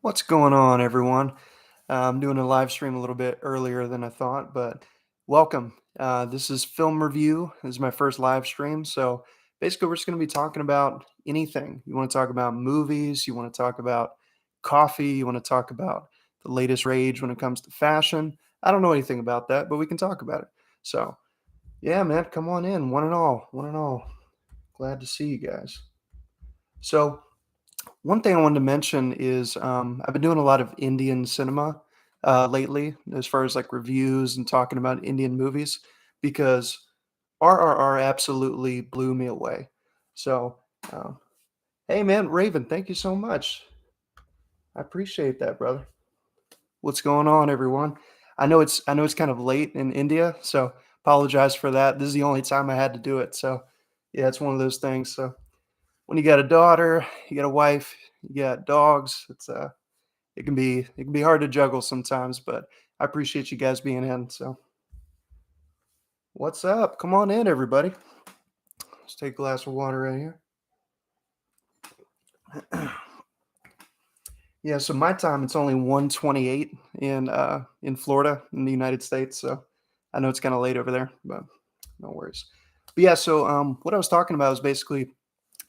What's going on, everyone? I'm doing a live stream a little bit earlier than I thought, but welcome. This is Film Review. This is my first live stream. So basically, we're just going to be talking about anything. You want to talk about movies, you want to talk about coffee, you want to talk about the latest rage when it comes to fashion. I don't know anything about that, but we can talk about it. So, yeah, man, come on in. One and all. One and all. Glad to see you guys. So, one thing I wanted to mention is I've been doing a lot of Indian cinema lately, as far as like reviews and talking about Indian movies, because RRR absolutely blew me away. So, um, hey man, Raven, thank you so much. I appreciate that, brother. What's going on, everyone? I know it's kind of late in India, so apologize for that. This is the only time I had to do it, so yeah, it's one of those things. So when you got a daughter, you got a wife, you got dogs, it can be hard to juggle sometimes, but I appreciate you guys being in. So, what's up? Come on in, everybody. Let's take a glass of water right here. Yeah, so my time it's only 1:28 in Florida in the United States, so I know it's kind of late over there, but no worries. But yeah, so what I was talking about was basically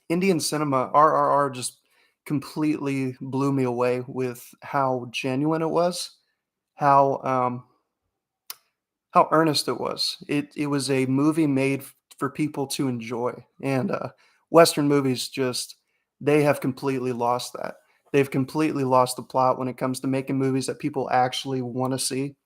Indian cinema. RRR just completely blew me away with how genuine it was, how how earnest it was. It was a movie made for people to enjoy, and Western movies just they have completely lost that. They've completely lost the plot when it comes to making movies that people actually want to see.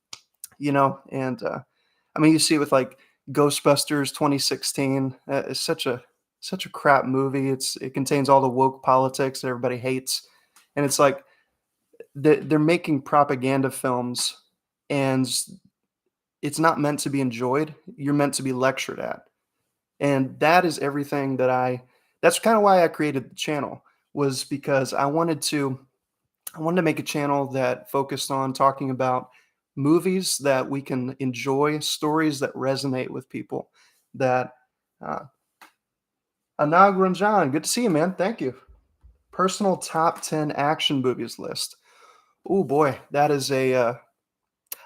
And I mean, you see it with like Ghostbusters 2016. It's such a crap movie. It contains all the woke politics that everybody hates, and it's like they're making propaganda films, and it's not meant to be enjoyed. You're meant to be lectured at. And that is everything that's kind of why I created the channel, was because I wanted to make a channel that focused on talking about movies that we can enjoy, stories that resonate with people. That uh, Anag Ranjan, good to see you, man. Thank you. Personal top 10 action movies list. Oh boy, that is I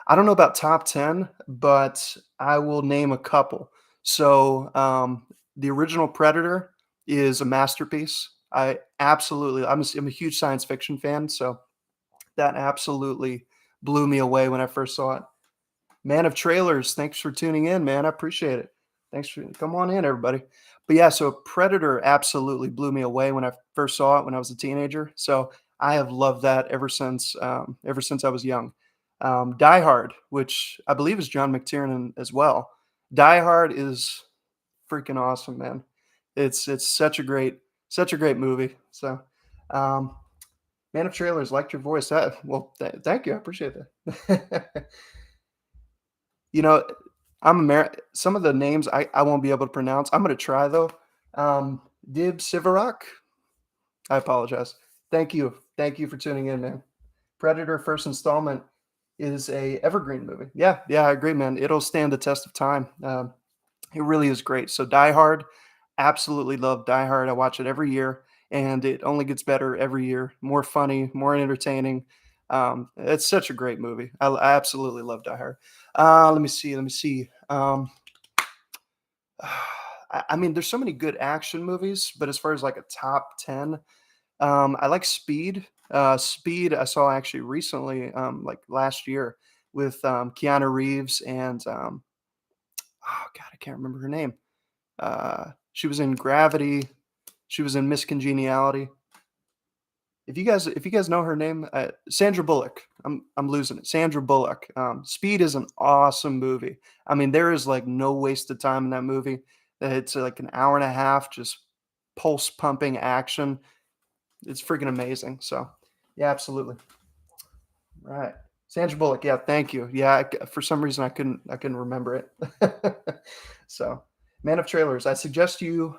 don't know about top 10, but I will name a couple. So, the original Predator is a masterpiece. I'm a huge science fiction fan, so that absolutely blew me away when I first saw it. Man of Trailers, thanks for tuning in, man. I appreciate it. Thanks for come on in, everybody. But yeah, so Predator absolutely blew me away when I first saw it when I was a teenager. So I have loved that ever since I was young. Die Hard, which I believe is John McTiernan as well. Die Hard is freaking awesome, man. It's such a great movie. So, um, Man of Trailers, liked your voice. Thank you. I appreciate that. You know, some of the names I won't be able to pronounce. I'm gonna try though. Dib Sivarak. I apologize. Thank you for tuning in, man. Predator first installment is a evergreen movie. Yeah, yeah, I agree, man. It'll stand the test of time. It really is great. So Die Hard, absolutely love Die Hard. I watch it every year, and it only gets better every year. More funny, more entertaining. It's such a great movie. I absolutely love Die Hard. Let me see. Let me see. I mean, there's so many good action movies, but as far as like a top 10, I like Speed. Speed, I saw actually recently, like last year, with Keanu Reeves and oh god, I can't remember her name. She was in Gravity. She was in Miss Congeniality. If you guys know her name, Sandra Bullock. I'm losing it. Sandra Bullock. Speed is an awesome movie. I mean, there is like no wasted time in that movie. It's like an hour and a half, just pulse pumping action. It's freaking amazing. So, yeah, absolutely. Right. Sandra Bullock. Yeah, thank you. Yeah, for some reason I couldn't remember it. So, Man of Trailers. I suggest you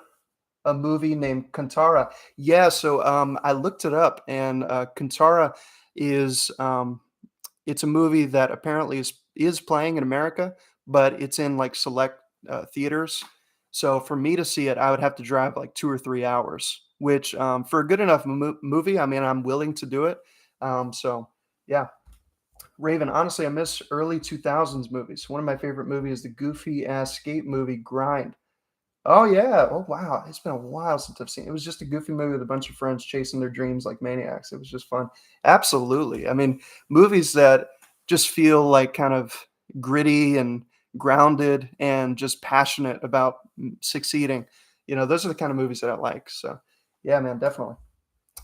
a movie named Kantara. Yeah, so I looked it up, and Kantara is it's a movie that apparently is playing in America, but it's in like select theaters. So for me to see it, I would have to drive like 2 or 3 hours, which for a good enough movie, I mean, I'm willing to do it. So yeah, Raven. Honestly, I miss early 2000s movies. One of my favorite movies is the goofy ass skate movie Grind. Oh yeah. Oh wow. It's been a while since I've seen it. It was just a goofy movie with a bunch of friends chasing their dreams like maniacs. It was just fun. Absolutely. I mean, movies that just feel like kind of gritty and grounded and just passionate about succeeding. Those are the kind of movies that I like. So, yeah, man, definitely.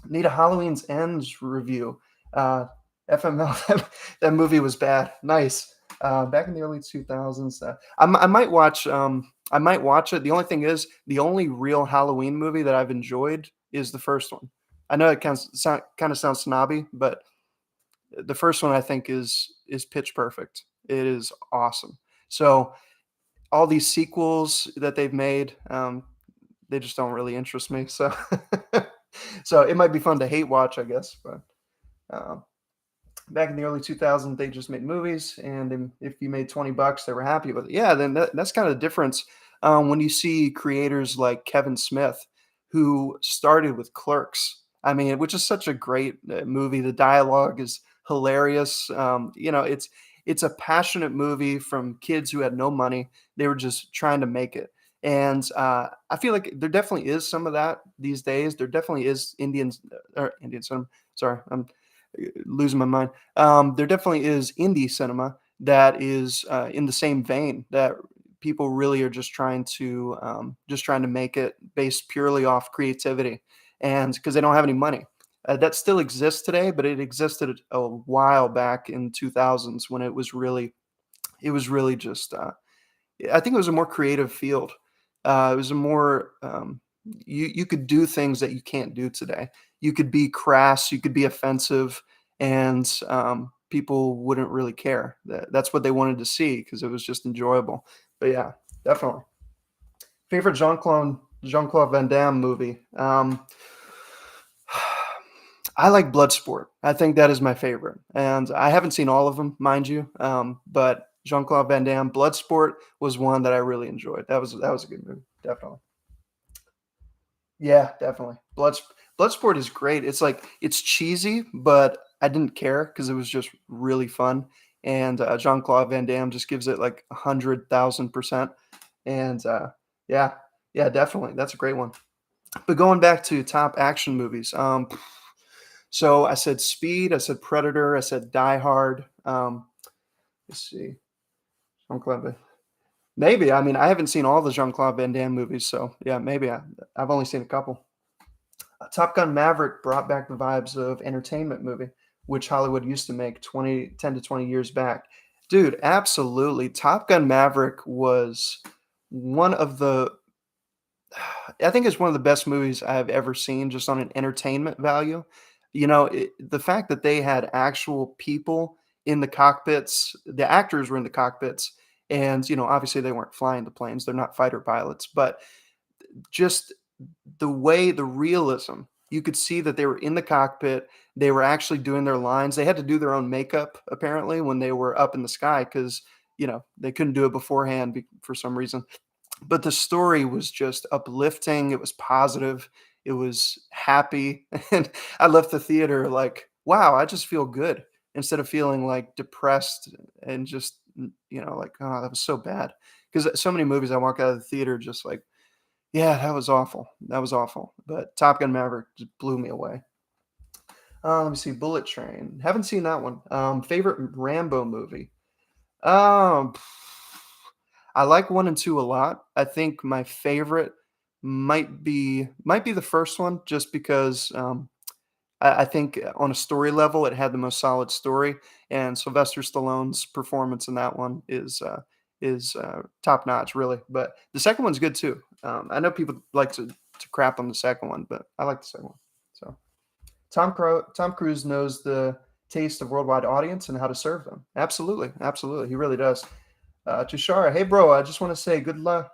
Need a Halloween's Ends review. FML, that movie was bad. Nice. Back in the early 2000s. I might watch. I might watch it. The only thing is, the only real Halloween movie that I've enjoyed is the first one. I know it kind of sounds snobby, but the first one I think is pitch perfect. It is awesome. So all these sequels that they've made, they just don't really interest me. So so it might be fun to hate watch, I guess. But um, back in the early 2000s, they just made movies, and then if you made $20, they were happy with it. Yeah, then that's kind of the difference when you see creators like Kevin Smith, who started with Clerks. I mean, which is such a great movie. The dialogue is hilarious. It's a passionate movie from kids who had no money. They were just trying to make it. And I feel like there definitely is some of that these days. There definitely is Indian cinema. Sorry, I'm losing my mind. There definitely is indie cinema that is in the same vein, that people really are just trying to make it based purely off creativity, and because they don't have any money. That still exists today, but it existed a while back in 2000s when it was really just I think it was a more creative field. It was a more you could do things that you can't do today. You could be crass, you could be offensive, and people wouldn't really care. That's what they wanted to see because it was just enjoyable. But yeah, definitely. Favorite Jean Claude Van Damme movie. I like Bloodsport. I think that is my favorite, and I haven't seen all of them, mind you. But Jean Claude Van Damme, Bloodsport was one that I really enjoyed. That was a good movie, definitely. Yeah, definitely. Bloodsport is great. It's like it's cheesy, but I didn't care because it was just really fun. And Jean Claude Van Damme just gives it like 100,000%. And yeah, yeah, definitely, that's a great one. But going back to top action movies, so I said Speed, I said Predator, I said Die Hard. Let's see, Jean Claude. Maybe I mean I haven't seen all the Jean Claude Van Damme movies, so yeah, maybe I've only seen a couple. Top Gun Maverick brought back the vibes of entertainment movie, which Hollywood used to make 10 to 20 years back. Dude, absolutely. Top Gun Maverick was one of the I think it's one of the best movies I've ever seen just on an entertainment value. The fact that they had actual people in the cockpits, the actors were in the cockpits, and obviously they weren't flying the planes, they're not fighter pilots, but just the realism, you could see that they were in the cockpit, they were actually doing their lines. They had to do their own makeup apparently when they were up in the sky because they couldn't do it beforehand for some reason. But the story was just uplifting, it was positive, it was happy, and I left the theater like, "Wow, I just feel good," instead of feeling, like, depressed and just, like, "Oh, that was so bad." Because so many movies I walk out of the theater just like, "Yeah, that was awful, that was awful," but Top Gun Maverick just blew me away. Let me see, Bullet Train, haven't seen that one. Favorite Rambo movie? Um, I like 1 and 2 a lot. I think my favorite might be the first one just because, I think on a story level, it had the most solid story, and Sylvester Stallone's performance in that one is top notch, really. But the second one's good too. I know people like to crap on the second one, but I like the second one. So Tom Cruise knows the taste of worldwide audience and how to serve them. Absolutely, absolutely, he really does. Tushara, hey bro, I just want to say good luck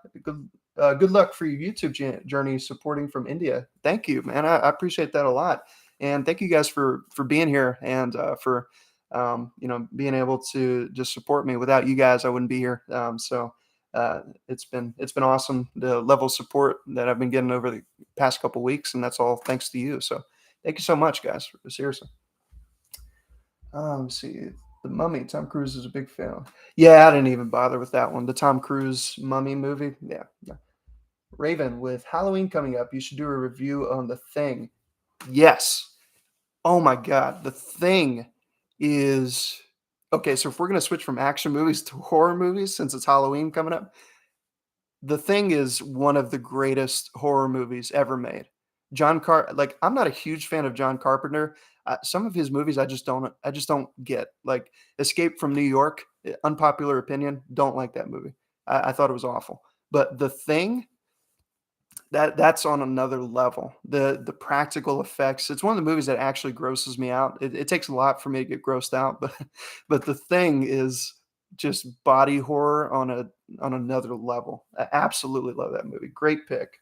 for your YouTube journey supporting from India. Thank you, man. I appreciate that a lot, and thank you guys for being here and for being able to just support me. Without you guys, I wouldn't be here. It's been awesome, the level of support that I've been getting over the past couple weeks, and that's all thanks to you. So thank you so much, guys. Seriously. Let me see. The Mummy. Tom Cruise is a big fan. Yeah, I didn't even bother with that one. The Tom Cruise Mummy movie. Yeah, yeah. Raven, with Halloween coming up, you should do a review on The Thing. Yes. Oh my God. The Thing is okay. So if we're gonna switch from action movies to horror movies, since it's Halloween coming up, The Thing is one of the greatest horror movies ever made. Like, I'm not a huge fan of John Carpenter. Some of his movies I just don't get. Like, Escape from New York, unpopular opinion, don't like that movie. I thought it was awful. But The Thing, that's on another level. The practical effects, it's one of the movies that actually grosses me out. It takes a lot for me to get grossed out, but but The Thing is just body horror on another level. I absolutely love that movie. Great pick.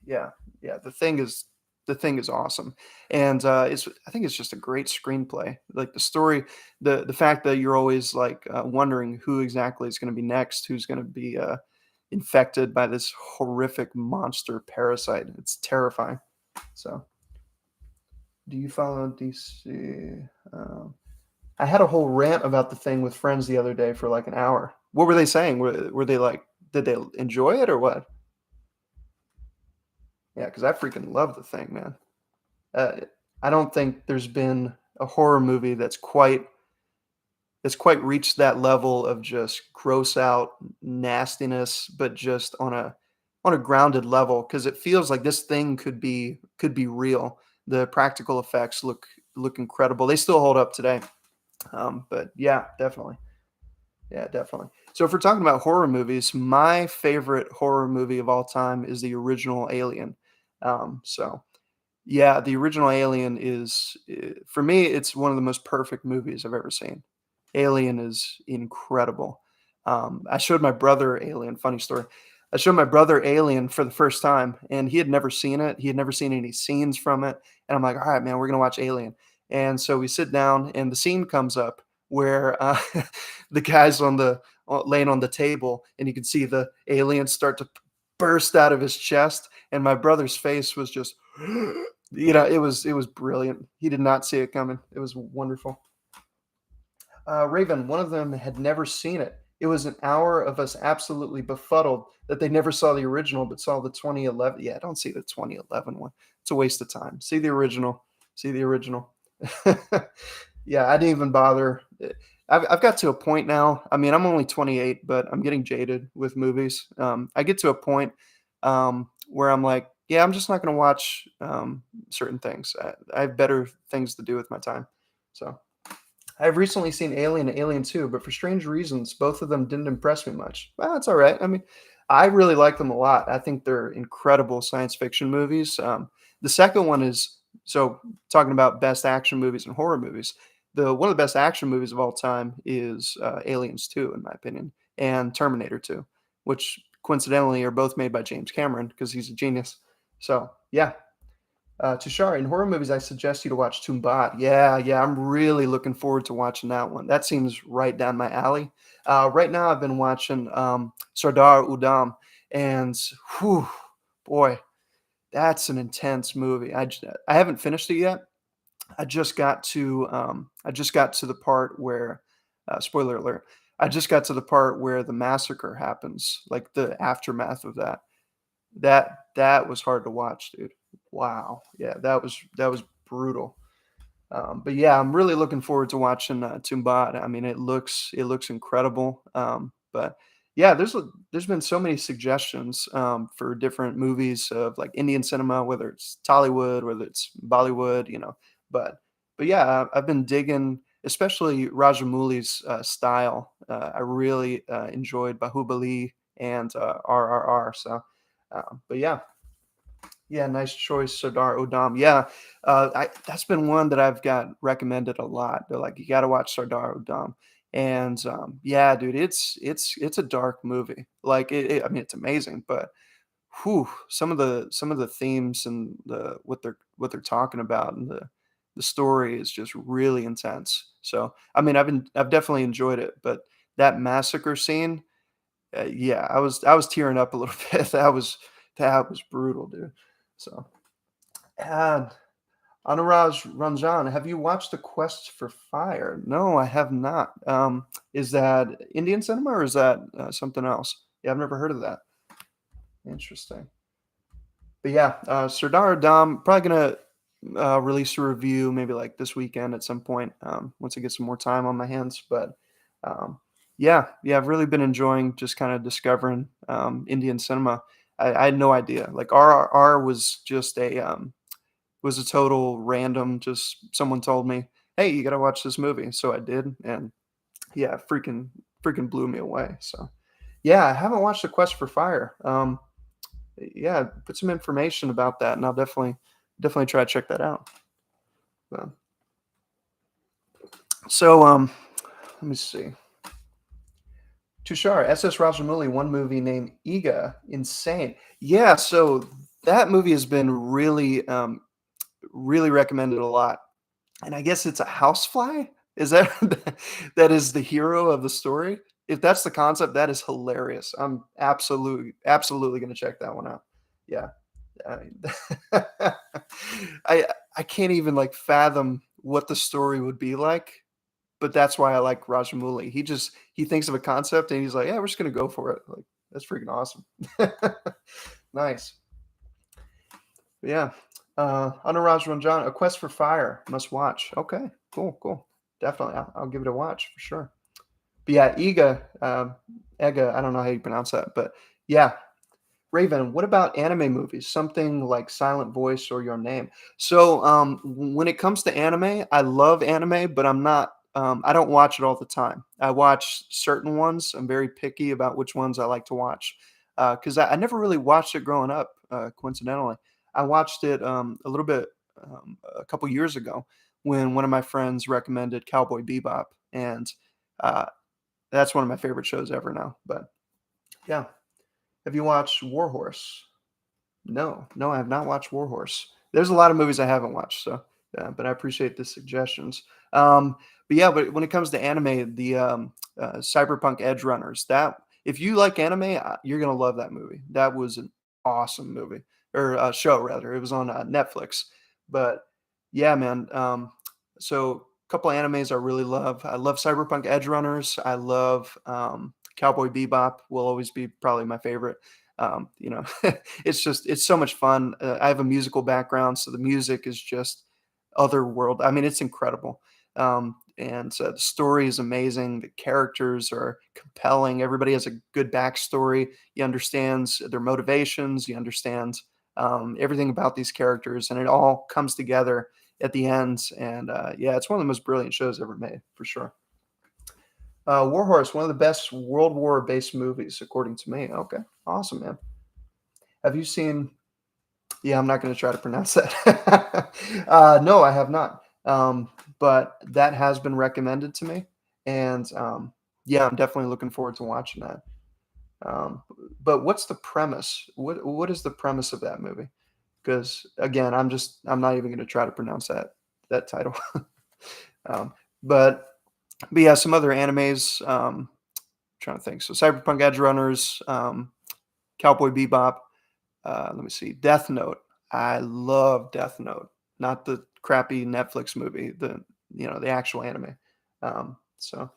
Yeah, yeah. The Thing is awesome, and I think it's just a great screenplay. Like the story, the fact that you're always like wondering who exactly is going to be next, who's going to be infected by this horrific monster parasite. It's terrifying. So, do you follow DC? I had a whole rant about The Thing with friends the other day for like an hour. What were they saying? Were they like, did they enjoy it or what? Yeah, because I freaking love The Thing, man. Uh, I don't think there's been a horror movie that's quite reached that level of just gross out nastiness, but just on a grounded level. Because it feels like this thing could be real. The practical effects look incredible. They still hold up today. But yeah, definitely. Yeah, definitely. So if we're talking about horror movies, my favorite horror movie of all time is the original Alien. So yeah, the original Alien is, for me, it's one of the most perfect movies I've ever seen. Alien is incredible. I showed my brother Alien, funny story. I showed my brother Alien for the first time, and he had never seen it. He had never seen any scenes from it. And I'm like, all right, man, we're gonna watch Alien. And so we sit down, and the scene comes up where the guy's laying on the table, and you can see the aliens start to burst out of his chest, and my brother's face was just it was brilliant. He did not see it coming. It was wonderful. Raven, one of them had never seen it. It was an hour of us absolutely befuddled that they never saw the original, but saw the 2011. Yeah, don't see the 2011 one. It's a waste of time. See the original. See the original. Yeah, I didn't even bother. I've got to a point now. I mean, I'm only 28, but I'm getting jaded with movies. I get to a point where I'm like, yeah, I'm just not going to watch certain things. I have better things to do with my time. So. I've recently seen Alien and Alien 2, but for strange reasons, both of them didn't impress me much. Well, it's all right. I mean, I really like them a lot. I think they're incredible science fiction movies. The second one is so talking about best action movies and horror movies. The one of the best action movies of all time is Aliens 2, in my opinion, and Terminator 2, which coincidentally are both made by James Cameron because he's a genius. So yeah, Tushar, in horror movies, I suggest you to watch Tumbat. Yeah, yeah, I'm really looking forward to watching that one. That seems right down my alley. Right now, I've been watching Sardar Udam, and whew, boy, that's an intense movie. I haven't finished it yet. I just got to the part where, spoiler alert, I just got to the part where the massacre happens, like the aftermath of that. That was hard to watch, dude. Wow. Yeah, that was brutal. But yeah, I'm really looking forward to watching Tumbad. I mean, it looks incredible. But yeah, there's been so many suggestions for different movies of like Indian cinema, whether it's Tollywood, whether it's Bollywood. But but yeah, I've been digging, especially Rajamouli's style. I really enjoyed Bahubali and RRR. So, but yeah, yeah, nice choice, Sardar Udam. Yeah, that's been one that I've got recommended a lot. They're like, you got to watch Sardar Udam, and yeah, dude, it's a dark movie. Like, I mean, it's amazing, but whew, some of the themes and what they're talking about and the story is just really intense. So, I mean, I've definitely enjoyed it, but that massacre scene, yeah, I was tearing up a little bit. That was brutal, dude. So, and Anuraj Ranjan, have you watched The Quest for Fire? No, I have not. Is that Indian cinema or is that something else? Yeah, I've never heard of that. Interesting. But yeah, Sardar Adam probably gonna release a review maybe like this weekend at some point once I get some more time on my hands. But um, yeah, I've really been enjoying just kind of discovering Indian cinema. I had no idea. Like RRR was just a total random. Just someone told me, "Hey, you got to watch this movie," so I did, and yeah, freaking blew me away. So yeah, I haven't watched The Quest for Fire. Yeah, put some information about that, and I'll definitely try to check that out. Uh, so let me see. Tushar, SS Rajamouli, one movie named Iga, insane. Yeah, so that movie has been really recommended a lot. And I guess it's a housefly? Is that that is the hero of the story? If that's the concept, that is hilarious. I'm absolutely gonna check that one out. Yeah. I I can't even, like, fathom what the story would be like, but that's why I like Rajamouli. He thinks of a concept and he's like, "Yeah, we're just gonna go for it." Like, that's freaking awesome. Nice. Yeah. Anuraj Ranjan, A Quest for Fire, must watch. Okay, cool. Definitely, I'll give it a watch for sure. But yeah, Ega, I don't know how you pronounce that, but yeah. Raven, what about anime movies? Something like Silent Voice or Your Name. So, when it comes to anime, I love anime, but I don't watch it all the time. I watch certain ones. I'm very picky about which ones I like to watch because I never really watched it growing up. Coincidentally, I watched it a little bit a couple years ago when one of my friends recommended Cowboy Bebop, and uh, that's one of my favorite shows ever now. But yeah, have you watched Warhorse? No, I have not watched Warhorse. There's a lot of movies I haven't watched, so but I appreciate the suggestions. But yeah, but when it comes to anime, the Cyberpunk Edge Runners, that if you like anime, you're gonna love that movie. That was an awesome movie or show rather. It was on Netflix. But yeah, man. So a couple animes I really love. I love Cyberpunk Edge Runners. I love Cowboy Bebop. Will always be probably my favorite. You know, it's so much fun. I have a musical background, so the music is just otherworld. I mean, it's incredible. And so the story is amazing. The characters are compelling. Everybody has a good backstory. You understand their motivations. You understand everything about these characters, and it all comes together at the end. And yeah, it's one of the most brilliant shows ever made, for sure. Warhorse, one of the best World War based movies, according to me. Okay, awesome, man. Have you seen? Yeah, I'm not going to try to pronounce that. No, I have not. But that has been recommended to me, and yeah, I'm definitely looking forward to watching that. Um, but what's the premise? What is the premise of that movie? Because again, I'm not even going to try to pronounce that title. um, but but yeah, some other animes. Trying to think. So Cyberpunk Edge Runners, Cowboy Bebop. Let me see. Death Note. I love Death Note, not the crappy Netflix movie. The actual anime. So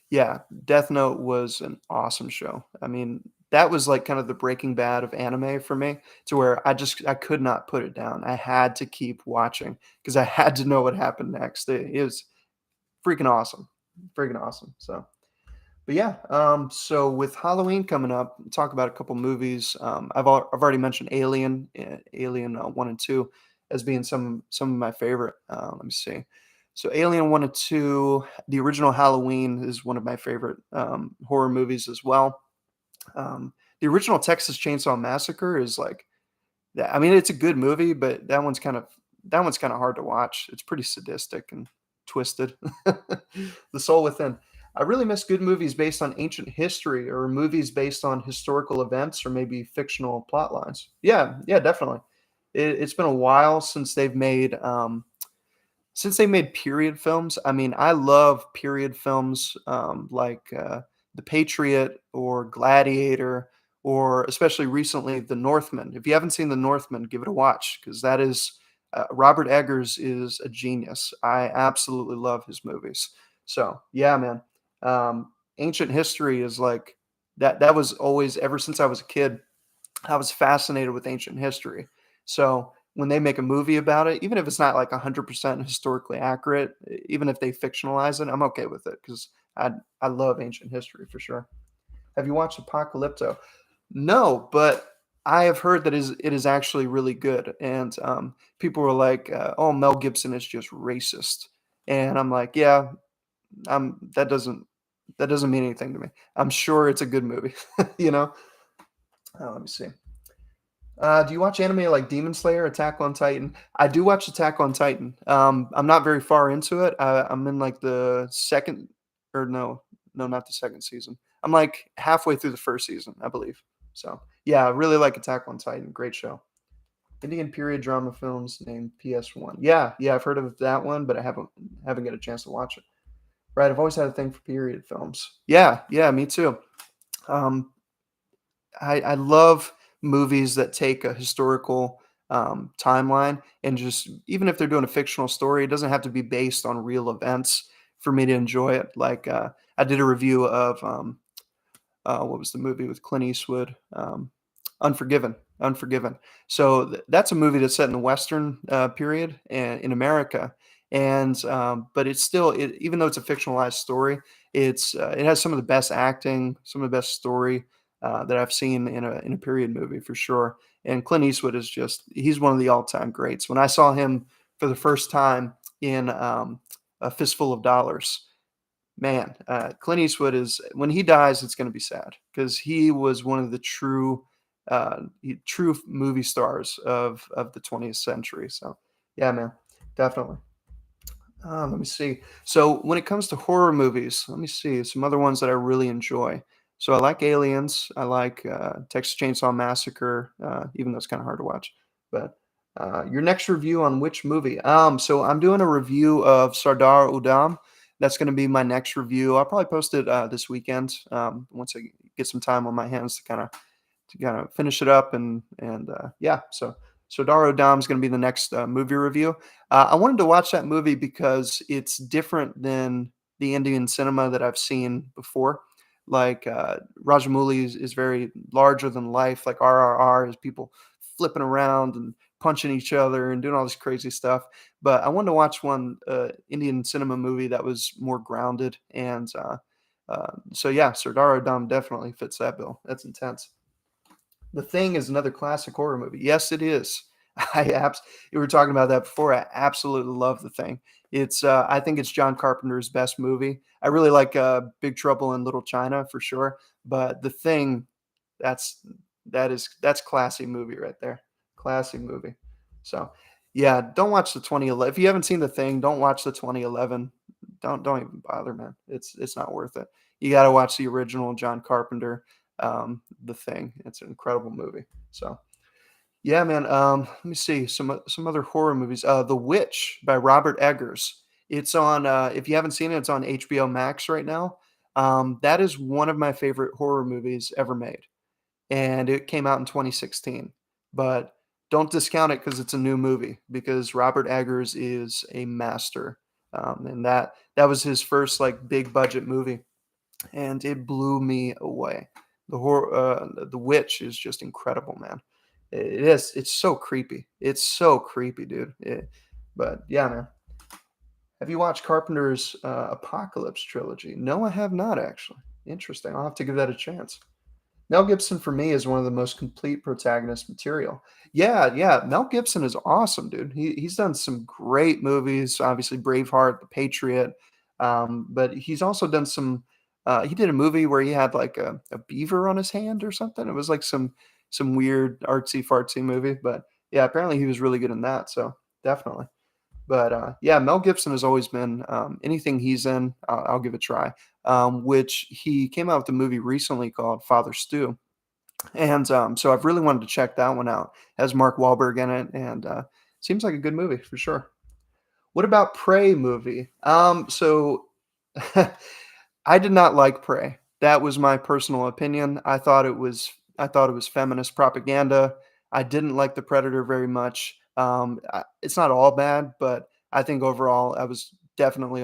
yeah, Death Note was an awesome show. I mean, that was like kind of the Breaking Bad of anime for me, to where I could not put it down. I had to keep watching because I had to know what happened next. It was freaking awesome. So. But yeah, so with Halloween coming up, talk about a couple movies. I've already mentioned Alien 1 and 2 as being some of my favorite. Let me see. So Alien 1 and 2, the original Halloween is one of my favorite horror movies as well. The original Texas Chainsaw Massacre is like, yeah, I mean it's a good movie, but that one's kind of hard to watch. It's pretty sadistic and twisted. The Soul Within. I really miss good movies based on ancient history or movies based on historical events or maybe fictional plot lines. Yeah, definitely. It's been a while since they made period films. I mean, I love period films like The Patriot or Gladiator, or especially recently The Northman. If you haven't seen The Northman, give it a watch because that is Robert Eggers is a genius. I absolutely love his movies. So yeah, man. Ancient history is like that. That was always ever since I was a kid. I was fascinated with ancient history. So when they make a movie about it, even if it's not like 100% historically accurate, even if they fictionalize it, I'm okay with it because I love ancient history for sure. Have you watched Apocalypto? No, but I have heard that it is actually really good, and people were like, "Oh, Mel Gibson is just racist," and I'm like, "Yeah, that doesn't mean anything to me. I'm sure it's a good movie, you know." Let me see. Do you watch anime like Demon Slayer, Attack on Titan? I do watch Attack on Titan. I'm not very far into it. I'm in like the second, or no, no, not the second season. I'm like halfway through the first season, I believe. So yeah, I really like Attack on Titan. Great show. Indian period drama films named PS1. Yeah, yeah, I've heard of that one, but I haven't got a chance to watch it. Right, I've always had a thing for period films. Yeah, yeah, me too. Um, I love movies that take a historical, timeline and just even if they're doing a fictional story, it doesn't have to be based on real events for me to enjoy it. Like, I did a review of, what was the movie with Clint Eastwood? Unforgiven. Unforgiven. So that's a movie that's set in the Western period and in America, and but it's still even though it's a fictionalized story, it has some of the best acting, some of the best story that I've seen in a period movie for sure. And Clint Eastwood is just he's one of the all time greats. When I saw him for the first time in A Fistful of Dollars, man, Clint Eastwood is when he dies, it's gonna be sad because he was one of the true movie stars of the 20th century. So, yeah, man, definitely. Let me see. So, when it comes to horror movies, let me see some other ones that I really enjoy. So, I like Aliens. I like Texas Chainsaw Massacre, even though it's kind of hard to watch. But your next review on which movie? So I'm doing a review of Sardar Udam. That's going to be my next review. I'll probably post it this weekend once I get some time on my hands to kind of finish it up and yeah. So Daro Dom is going to be the next movie review. I wanted to watch that movie because it's different than the Indian cinema that I've seen before. Like Rajamouli is very larger than life. Like RRR is people flipping around and punching each other and doing all this crazy stuff. But I wanted to watch one Indian cinema movie that was more grounded and so yeah, Sardar Udham definitely fits that bill. That's intense. The Thing is another classic horror movie. Yes, it is. You were talking about that before. I absolutely love The Thing. I think it's John Carpenter's best movie. I really like Big Trouble in Little China for sure, but The Thing, that's that's classy movie right there. Classy movie. So, yeah, don't watch the 2011. If you haven't seen The Thing, don't watch the 2011. Don't even bother, man. It's not worth it. You got to watch the original John Carpenter, The Thing. It's an incredible movie. So, yeah, man. Let me see some other horror movies. The Witch by Robert Eggers. It's on. If you haven't seen it, it's on HBO Max right now. That is one of my favorite horror movies ever made, and it came out in 2016. But don't discount it because it's a new movie. Because Robert Eggers is a master, and that was his first like big budget movie, and it blew me away. The Witch is just incredible, man. It is. It's so creepy. It's so creepy, dude. But yeah, man. Have you watched Carpenter's Apocalypse trilogy? No, I have not actually. Interesting. I'll have to give that a chance. Mel Gibson for me is one of the most complete protagonist material. Yeah, yeah. Mel Gibson is awesome, dude. He's done some great movies. Obviously, Braveheart, The Patriot, but he's also done some. He did a movie where he had like a beaver on his hand or something. It was like some weird artsy fartsy movie, but yeah, apparently he was really good in that. So definitely. But yeah, Mel Gibson has always been anything he's in, I'll give a try. Which he came out with a movie recently called Father Stew, and so I've really wanted to check that one out. Has Mark Wahlberg in it, and seems like a good movie for sure. What about Prey movie? So I did not like Prey. That was my personal opinion. I thought it was feminist propaganda. I didn't like the Predator very much. It's not all bad, but I think overall I was definitely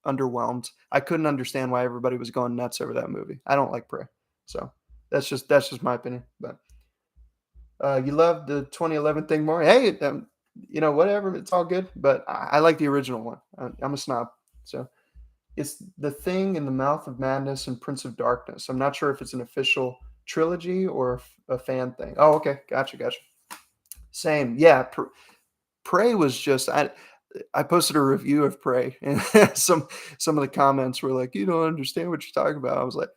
underwhelmed. I couldn't understand why everybody was going nuts over that movie. I don't like Prey, so that's just my opinion. But you love the 2011 thing more? Hey, whatever. It's all good. But I like the original one. I'm a snob, so. It's The Thing in the Mouth of Madness and Prince of Darkness. I'm not sure if it's an official trilogy or a fan thing. Oh, okay. Gotcha, gotcha. Same. Yeah, Prey was just I posted a review of Prey, and some of the comments were like, "You don't understand what you're talking about." I was like,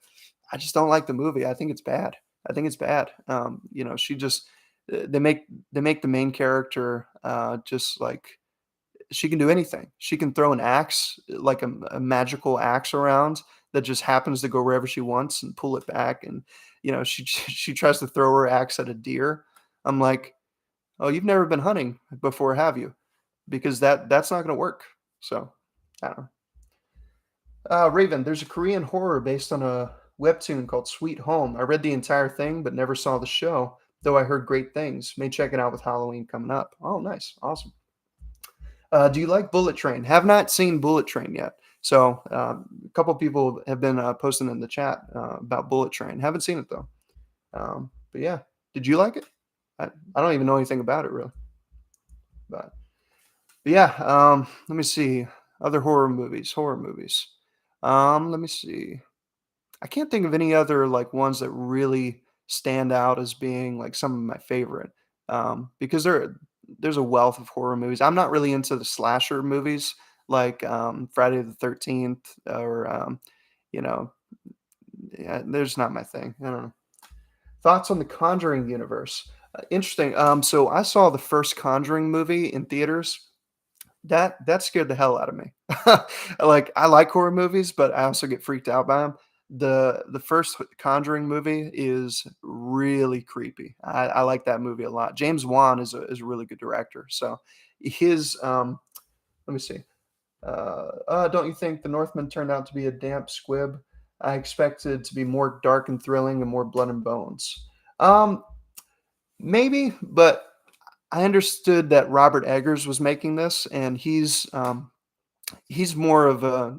"I just don't like the movie. I think it's bad. I think it's bad." She just they make the main character just like she can do anything. She can throw an axe, like a magical axe around that just happens to go wherever she wants and pull it back. And she she tries to throw her axe at a deer. I'm like, oh, you've never been hunting before, have you? Because that's not going to work. So I don't know. Raven, there's a Korean horror based on a webtoon called Sweet Home. I read the entire thing, but never saw the show. Though I heard great things. May check it out with Halloween coming up. Oh, nice, awesome. Do you like Bullet Train? Have not seen Bullet Train yet. So a couple people have been posting in the chat about Bullet Train. Haven't seen it though. But yeah, did you like it? I don't even know anything about it really. But yeah, let me see. Other horror movies. Horror movies. Let me see. I can't think of any other like ones that really stand out as being like some of my favorite. Because there's a wealth of horror movies. I'm not really into the slasher movies like Friday the 13th or you know, yeah, there's not my thing. I don't know. Thoughts on the Conjuring universe? Interesting. So I saw the first Conjuring movie in theaters. That scared the hell out of me. Like, I like horror movies, but I also get freaked out by them. The first Conjuring movie is really creepy. I like that movie a lot. James Wan is a really good director. So his let me see. Don't you think The Northman turned out to be a damp squib? I expected to be more dark and thrilling and more blood and bones. Um, Maybe, but I understood that Robert Eggers was making this, and he's more of a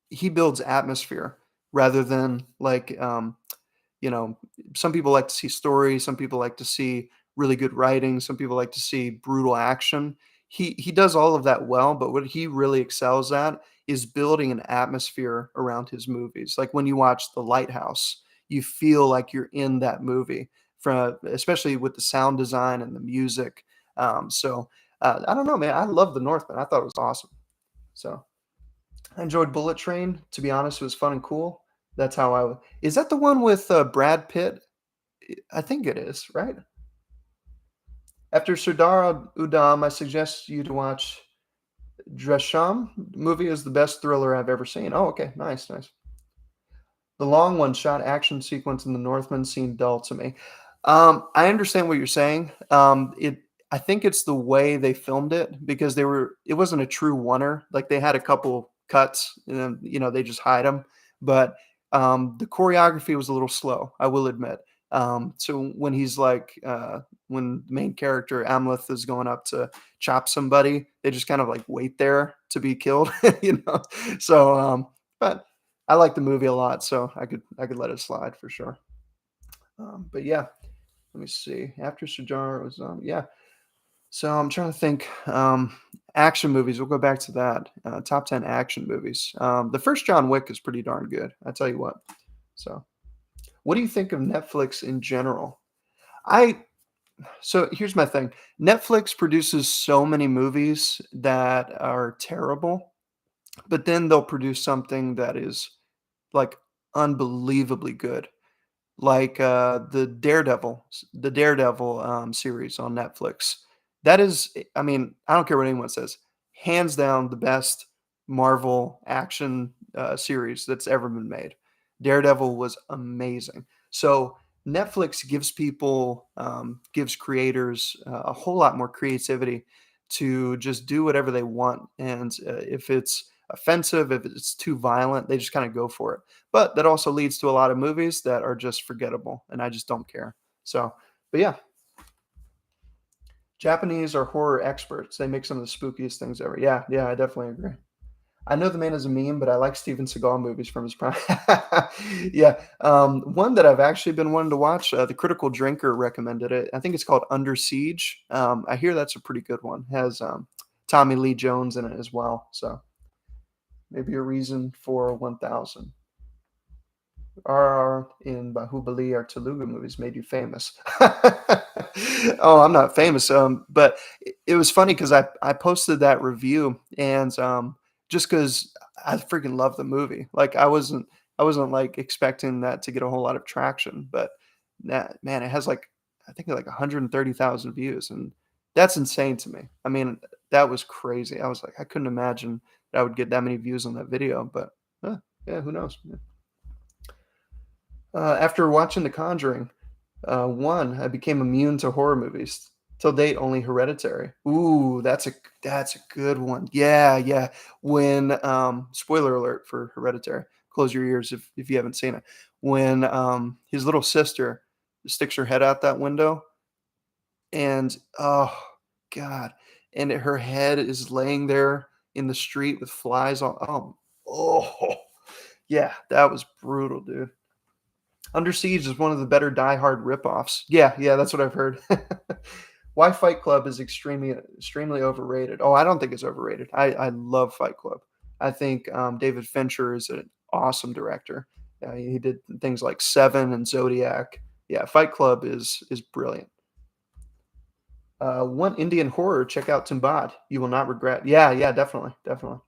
he builds atmosphere rather than like you know, some people like to see stories, some people like to see really good writing, some people like to see brutal action. He does all of that well, but what he really excels at is building an atmosphere around his movies. Like when you watch The Lighthouse, you feel like you're in that movie, from especially with the sound design and the music. I don't know, man. I love The Northman. I thought it was awesome. So I enjoyed Bullet Train. To be honest, it was fun and cool. That's how is that the one with Brad Pitt? I think it is, right? After Sardar Udam, I suggest you to watch Dresham. The movie is the best thriller I've ever seen. Oh, okay. Nice, nice. The long one shot action sequence in The Northman seemed dull to me. I understand what you're saying. I think it's the way they filmed it because it wasn't a true oneer. Like they had a couple cuts and then, they just hide them. But the choreography was a little slow, I will admit. So when he's like, when the main character Amleth is going up to chop somebody, they just kind of like wait there to be killed, you know. So, but I like the movie a lot, so I could let it slide for sure. But yeah, let me see. After Sajar was yeah. So I'm trying to think. Action movies. We'll go back to that. Top 10 action movies. The first John Wick is pretty darn good. I tell you what. So, what do you think of Netflix in general? I So here's my thing. Netflix produces so many movies that are terrible, but then they'll produce something that is like unbelievably good, like the Daredevil series on Netflix. That is, I mean, I don't care what anyone says, hands down the best Marvel action series that's ever been made. Daredevil was amazing. So Netflix gives creators a whole lot more creativity to just do whatever they want, and if it's offensive, if it's too violent, they just kind of go for it. But that also leads to a lot of movies that are just forgettable, and I just don't care. So, but yeah, Japanese are horror experts. They make some of the spookiest things ever. Yeah, yeah, I definitely agree. I know the man is a meme, but I like Steven Seagal movies from his prime. Yeah, one that I've actually been wanting to watch, The Critical Drinker recommended it. I think it's called Under Siege. I hear that's a pretty good one. Has Tommy Lee Jones in it as well. So maybe a reason for 1000. RR in Bahubali or Telugu movies made you famous. Oh, I'm not famous. But it was funny because I posted that review and just because I freaking love the movie. Like I wasn't like expecting that to get a whole lot of traction, but that man, it has like I think like 130,000 views, and that's insane to me. I mean, that was crazy. I was like, I couldn't imagine that I would get that many views on that video, but yeah, who knows? After watching The Conjuring, 1, I became immune to horror movies. Till date, only Hereditary. Ooh, that's a good one. Yeah, yeah. When spoiler alert for Hereditary. Close your ears if you haven't seen it. When his little sister sticks her head out that window and oh god, and her head is laying there in the street with flies on. Oh, yeah, that was brutal, dude. Under Siege is one of the better Die Hard ripoffs. Yeah, yeah, that's what I've heard. Why Fight Club is extremely overrated. Oh, I don't think it's overrated. I love Fight Club. I think David Fincher is an awesome director. He did things like Seven and Zodiac. Yeah, Fight Club is brilliant. One Indian horror, check out Tumbad. You will not regret. Yeah, yeah, definitely, definitely.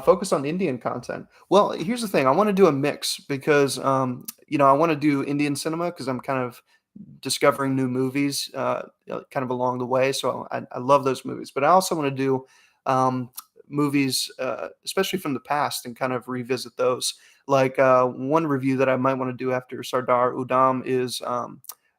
Focus on Indian content. Well, here's the thing. I want to do a mix because, I want to do Indian cinema because I'm kind of discovering new movies, kind of along the way. So I love those movies, but I also want to do um, movies, especially from the past, and kind of revisit those. Like one review that I might want to do after Sardar Udam is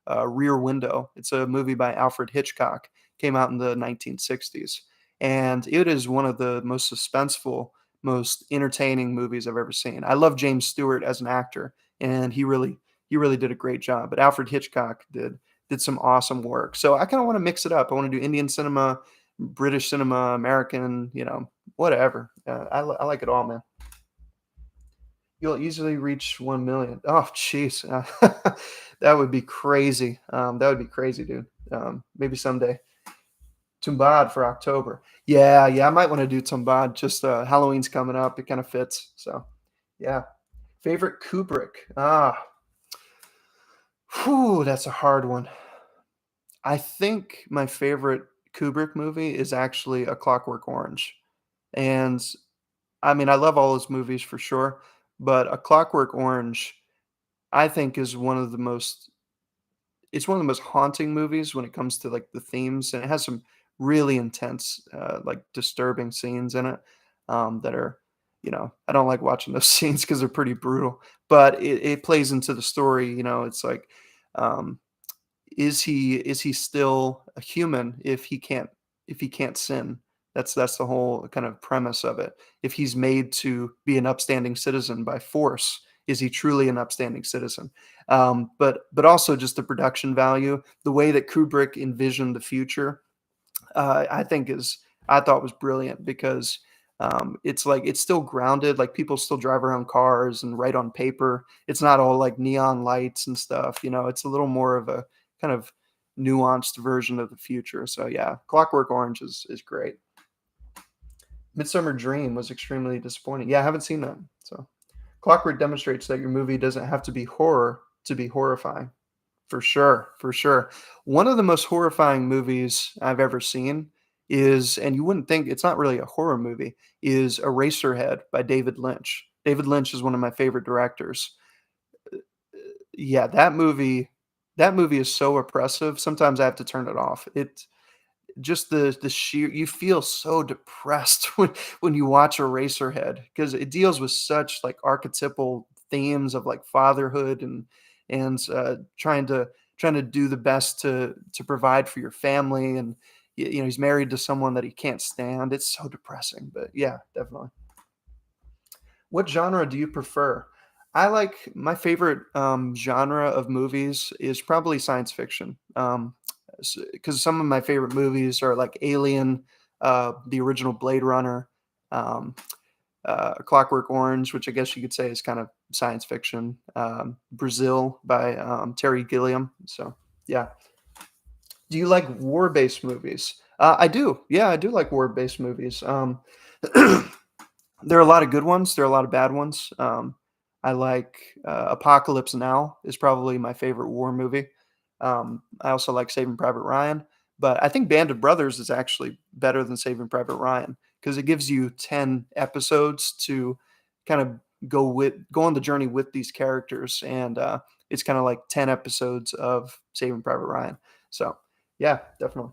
Rear Window. It's a movie by Alfred Hitchcock. Came out in the 1960s, and it is one of the most suspenseful, most entertaining movies I've ever seen. I love James Stewart as an actor, and he really did a great job. But Alfred Hitchcock did some awesome work. So I kind of want to mix it up. I want to do Indian cinema, British cinema, American, whatever. I like it all, man. You'll easily reach 1 million. Oh, jeez, that would be crazy. That would be crazy, dude. Maybe someday. Tumbad for October. Yeah, yeah, I might want to do Tumbad. Just Halloween's coming up. It kind of fits. So, yeah. Favorite Kubrick? Whew, that's a hard one. I think my favorite Kubrick movie is actually A Clockwork Orange. And I mean, I love all his movies for sure, but A Clockwork Orange, I think, is one of the most it's one of the most haunting movies when it comes to like the themes, and it has some really intense, like disturbing scenes in it that are, I don't like watching those scenes because they're pretty brutal, but it plays into the story. It's like, um, is he still a human if he can't sin? That's the whole kind of premise of it. If he's made to be an upstanding citizen by force, is he truly an upstanding citizen? But also just the production value, the way that Kubrick envisioned the future, I thought was brilliant because it's like it's still grounded. Like people still drive around cars and write on paper. It's not all like neon lights and stuff. It's a little more of a kind of nuanced version of the future. So yeah, Clockwork Orange is great. Midsummer Dream was extremely disappointing. Yeah, I haven't seen that. So Clockwork demonstrates that your movie doesn't have to be horror to be horrifying. For sure, for sure. One of the most horrifying movies I've ever seen is, and you wouldn't think it's not really a horror movie, is Eraserhead by David Lynch. David Lynch is one of my favorite directors. Yeah, that movie is so oppressive. Sometimes I have to turn it off. It just the sheer you feel so depressed when you watch Eraserhead because it deals with such like archetypal themes of like fatherhood and trying to do the best to provide for your family, and he's married to someone that he can't stand. It's so depressing, but yeah, definitely. What genre do you prefer? I like my favorite genre of movies is probably science fiction. because some of my favorite movies are like Alien, the original Blade Runner, um, Clockwork Orange, which I guess you could say is kind of science fiction, Brazil by Terry Gilliam. So yeah. Do you like war-based movies? I do. Yeah, I do like war-based movies. There are a lot of good ones. There are a lot of bad ones. I like Apocalypse Now is probably my favorite war movie. I also like Saving Private Ryan, but I think Band of Brothers is actually better than Saving Private Ryan because it gives you 10 episodes to kind of go on the journey with these characters, and it's kind of like 10 episodes of Saving Private Ryan. So yeah, definitely.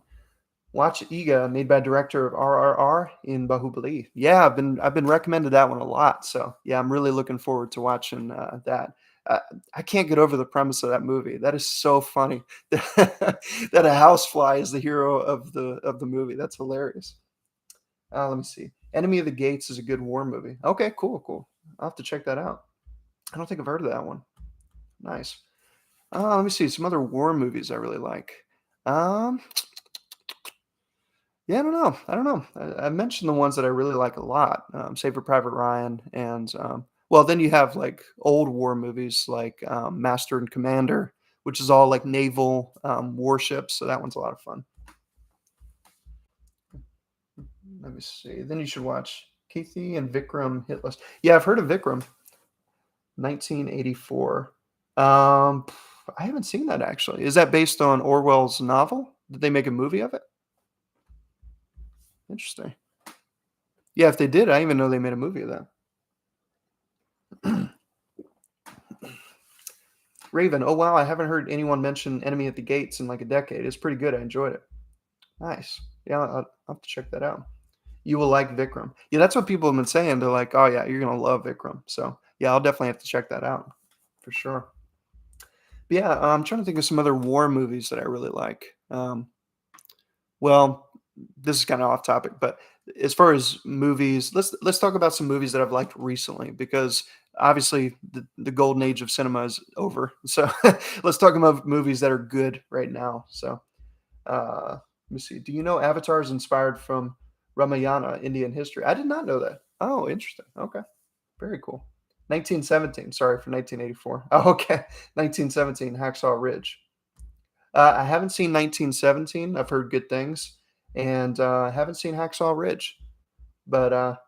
Watch Iga, made by director of RRR in Bahubali. Yeah, I've been recommended that one a lot. So yeah, I'm really looking forward to watching that. Uh, I can't get over the premise of that movie. That is so funny that a housefly is the hero of the movie. That's hilarious. Let me see. Enemy of the Gates is a good war movie. Okay, cool, cool. I'll have to check that out. I don't think I've heard of that one. Nice. Let me see some other war movies I really like. Um, Yeah, I don't know. I don't know. I mentioned the ones that I really like a lot, Saving Private Ryan, and well, then you have like old war movies like Master and Commander, which is all like naval warships. So that one's a lot of fun. Let me see. Then you should watch Keithy and Vikram Hit List. Yeah, I've heard of Vikram, 1984. I haven't seen that actually. Is that based on Orwell's novel? Did they make a movie of it? Interesting. Yeah, if they did, I didn't even know they made a movie of that. Raven, oh wow, I haven't heard anyone mention Enemy at the Gates in like a decade. It's pretty good. I enjoyed it. Nice. Yeah, I'll have to check that out. You will like Vikram. Yeah, that's what people have been saying. They're like, oh yeah, you're gonna love Vikram. So yeah, I'll definitely have to check that out for sure. But yeah, I'm trying to think of some other war movies that I really like. Well, this is kind of off topic, but as far as movies, let's talk about some movies that I've liked recently because obviously the golden age of cinema is over. So let's talk about movies that are good right now. So let me see. Do you know Avatar is inspired from Ramayana, Indian history? I did not know that. Oh, interesting. Okay, very cool. 1917. Sorry for 1984. Oh, okay. 1917. Hacksaw Ridge. I haven't seen 1917. I've heard good things, and I haven't seen Hacksaw Ridge. But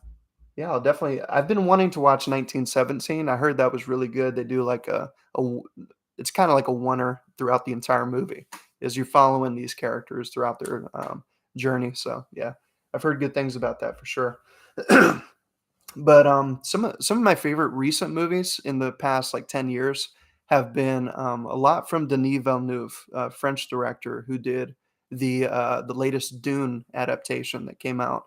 yeah, I'll definitely. I've been wanting to watch 1917. I heard that was really good. They do like it's kind of like a oneer throughout the entire movie, as you're following these characters throughout their journey. So yeah, I've heard good things about that for sure. But some of my favorite recent movies in the past like 10 years have been a lot from Denis Villeneuve, French director who did the latest Dune adaptation that came out.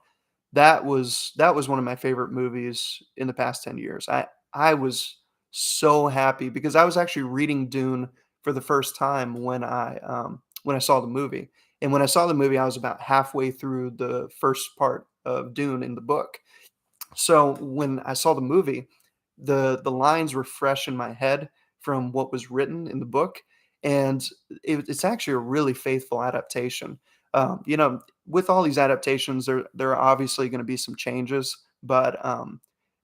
That was one of my favorite movies in the past 10 years. I was so happy because I was actually reading Dune for the first time when I saw the movie. And when I saw the movie, I was about halfway through the first part of Dune in the book. So when I saw the movie, the lines were fresh in my head from what was written in the book, and it's actually a really faithful adaptation. With all these adaptations, there are obviously going to be some changes, but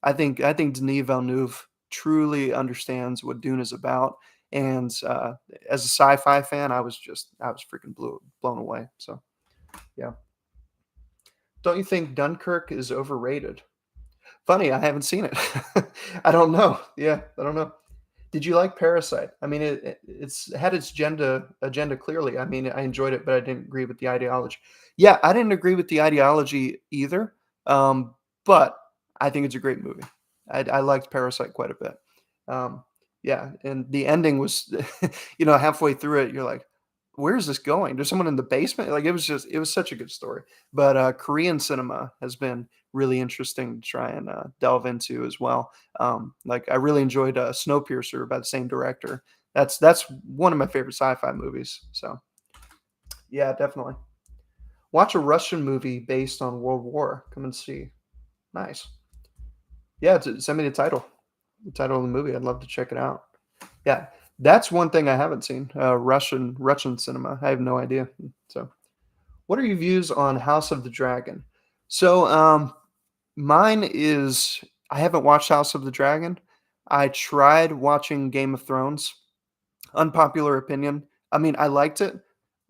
I think Denis Villeneuve truly understands what Dune is about, and as a sci-fi fan, I was freaking blown away. So yeah, don't you think Dunkirk is overrated? Funny, I haven't seen it. I don't know. Yeah, I don't know. Did you like Parasite? I mean, it's had its agenda clearly. I mean, I enjoyed it, but I didn't agree with the ideology. Yeah, I didn't agree with the ideology either. But I think it's a great movie. I liked Parasite quite a bit. Um, yeah, and the ending was, halfway through it, you're like, where is this going? There's someone in the basement. Like it was such a good story. But Korean cinema has been really interesting to try and delve into as well. Like I really enjoyed Snowpiercer by the same director. That's one of my favorite sci-fi movies. So yeah, definitely. Watch a Russian movie based on World War. Come and see. Nice. Yeah, send me the title of the movie. I'd love to check it out. Yeah, That's one thing I haven't seen, Russian cinema. I have no idea. So, what are your views on House of the Dragon? So, mine is I haven't watched House of the Dragon. I tried watching Game of Thrones. Unpopular opinion. I mean, I liked it,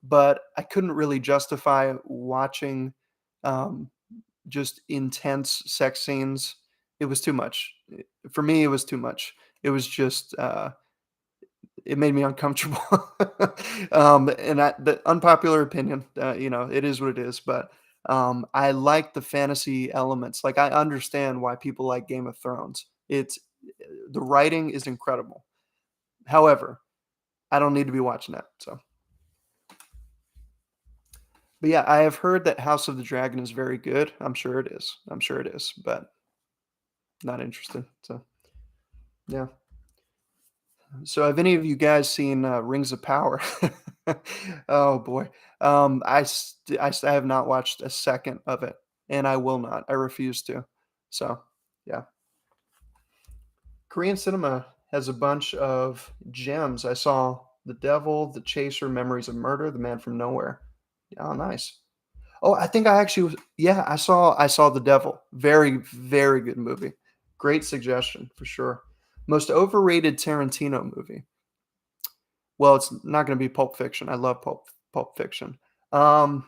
but I couldn't really justify watching, um, just intense sex scenes. It was too much. For me, it was too much. It was just, it made me uncomfortable. And the unpopular opinion, it is what it is, but, I like the fantasy elements. Like, I understand why people like Game of Thrones. The writing is incredible. However, I don't need to be watching that, so but yeah, I have heard that House of the Dragon is very good. I'm sure it is. I'm sure it is, but not interested, so, yeah. So have any of you guys seen, Rings of Power? Oh, boy. I have not watched a second of it, and I will not. I refuse to. So, yeah. Korean cinema has a bunch of gems. I saw The Devil, The Chaser, Memories of Murder, The Man from Nowhere. Oh, nice. Oh, I think I actually was yeah, I saw The Devil. Very, very good movie. Great suggestion for sure. Most overrated Tarantino movie. Well, it's not gonna be Pulp Fiction. I love Pulp Fiction. Um,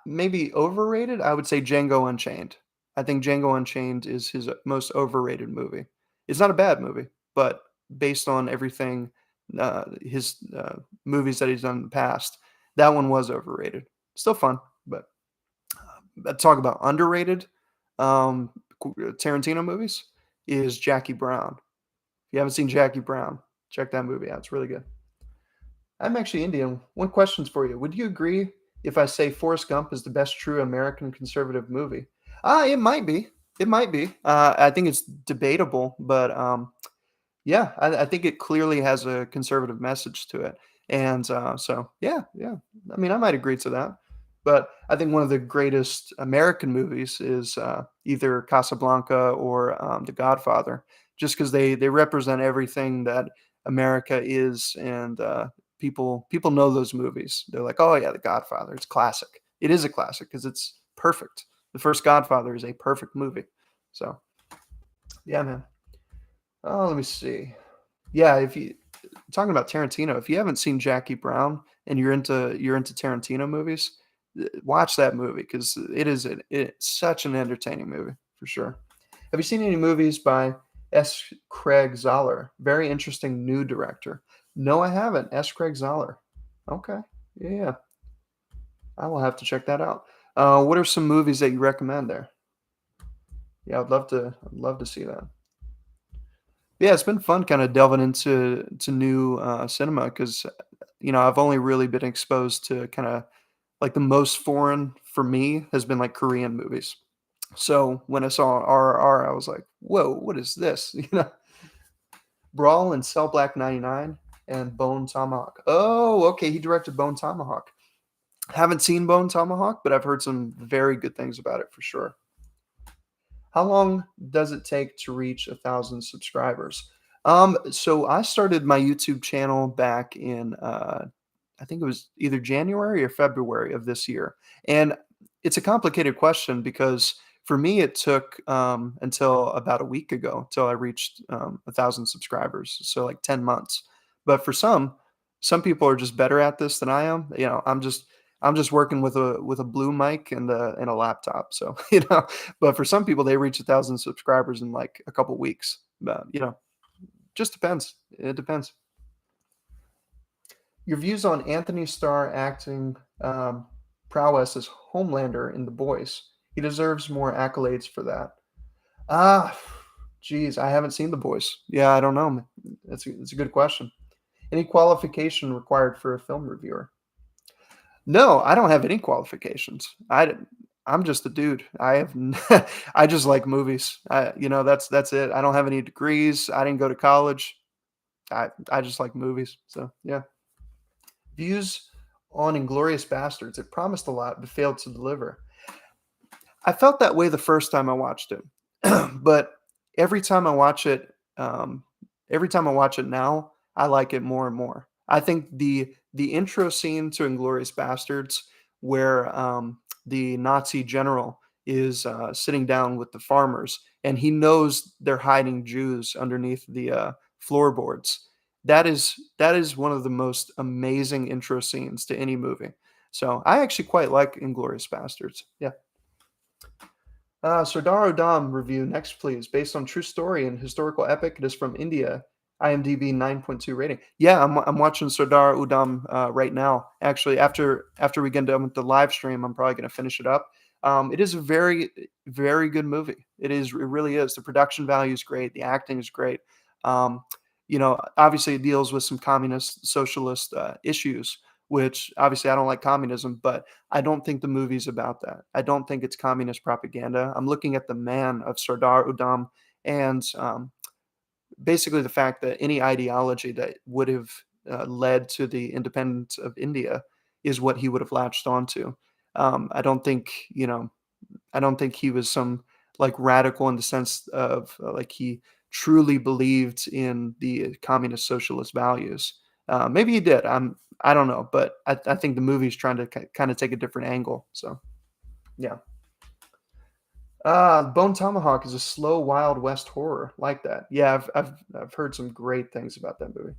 maybe overrated? I would say Django Unchained. I think Django Unchained is his most overrated movie. It's not a bad movie, but based on everything, his, movies that he's done in the past, that one was overrated. Still fun, but talk about underrated, um, Tarantino movies is Jackie Brown. If you haven't seen Jackie Brown, check that movie out. It's really good. I'm actually Indian. One question's for you. Would you agree if I say Forrest Gump is the best true American conservative movie? It might be. It might be. I think it's debatable, but yeah, I think it clearly has a conservative message to it, and, so, yeah, yeah. I mean, I might agree to that, but I think one of the greatest American movies is, either Casablanca or, The Godfather, just because they represent everything that America is, and, people know those movies. They're like, "Oh, yeah, The Godfather, it's classic." It is a classic because it's perfect. The first Godfather is a perfect movie. So, yeah, man. Oh, let me see. Yeah, if you talking about Tarantino, if you haven't seen Jackie Brown and you're into Tarantino movies, watch that movie because it's such an entertaining movie for sure. Have you seen any movies by S. Craig Zahler? Very interesting new director. No, I haven't. S. Craig Zahler. Okay. Yeah, yeah. I will have to check that out. What are some movies that you recommend there? Yeah, I'd love to see that. Yeah, it's been fun kinda delving into new, cinema because I've only really been exposed to kinda like, the most foreign for me has been, like, Korean movies. So, when I saw RRR, I was like, "Whoa, what is this?" You know? Brawl and Cell Black 99 and Bone Tomahawk. Oh, okay, he directed Bone Tomahawk. Haven't seen Bone Tomahawk, but I've heard some very good things about it for sure. How long does it take to reach 1,000 subscribers? So I started my YouTube channel back in, I think it was either January or February of this year. And it's a complicated question because for me, it took until about a week ago till I reached 1,000 subscribers. So like 10 months. But for some people are just better at this than I am. I'm just working with a blue mic and a laptop. So but for some people, they reach 1,000 subscribers in like a couple weeks. But just depends. It depends. Your views on Anthony Starr acting prowess as Homelander in The Boys. He deserves more accolades for that. Ah, geez, I haven't seen The Boys. Yeah, I don't know. It's a good question. Any qualification required for a film reviewer? No, I don't have any qualifications. I'm just a dude. I just like movies. That's it. I don't have any degrees. I didn't go to college. I just like movies. So yeah. Views on Inglorious Bastards. It promised a lot but failed to deliver. I felt that way the first time I watched it, but every time I watch it, every time I watch it now, I like it more and more. I think the intro scene to Inglorious Bastards, where the Nazi general is sitting down with the farmers, and he knows they're hiding Jews underneath the floorboards. That is one of the most amazing intro scenes to any movie. So I actually quite like Inglorious Bastards. Yeah. Sardar Udham review next, please. Based on true story and historical epic, it is from India. IMDb 9.2 rating. Yeah, I'm watching Sardar Udham right now. Actually, after we get done with the live stream, I'm probably going to finish it up. It is a very good movie. It really is. The production value is great. The acting is great. Um, obviously it deals with some communist socialist issues, which obviously I don't like communism, but I don't think the movie's about that. I don't think it's communist propaganda. I'm looking at the man of Sardar Udham and basically the fact that any ideology that would have led to the independence of India is what he would have latched onto. I don't think, I don't think he was some like radical in the sense of like he truly believed in the communist socialist values. Maybe he did. I don't know, but I think the movie's trying to kind of take a different angle. So yeah. Bone Tomahawk is a slow Wild West horror like that. Yeah, I've heard some great things about that movie.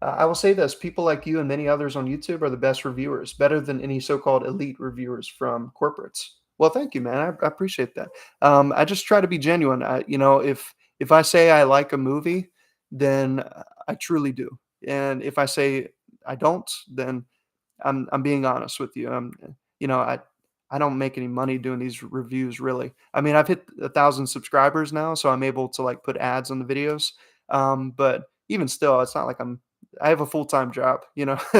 I will say this: people like you and many others on YouTube are the best reviewers, better than any so-called elite reviewers from corporates. Well, thank you, man. I appreciate that. I just try to be genuine. If I say I like a movie, then I truly do. And if I say I don't, then I'm being honest with you. You know, I I don't make any money doing these reviews really. I mean, I've hit 1,000 subscribers now, so I'm able to like put ads on the videos. But even still, it's not like I have a full-time job,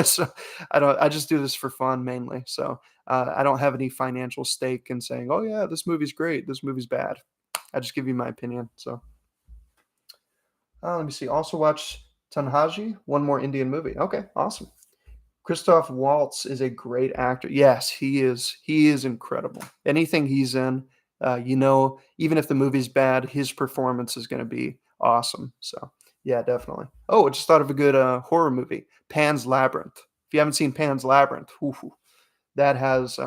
so I just do this for fun mainly. So I don't have any financial stake in saying, oh yeah, this movie's great, this movie's bad. I just give you my opinion. So let me see. Also watch Tanhaji, one more Indian movie. Okay, awesome. Christoph Waltz is a great actor. Yes, he is. He is incredible. Anything he's in, even if the movie's bad, his performance is going to be awesome. So, yeah, definitely. Oh, I just thought of a good horror movie, Pan's Labyrinth. If you haven't seen Pan's Labyrinth, that has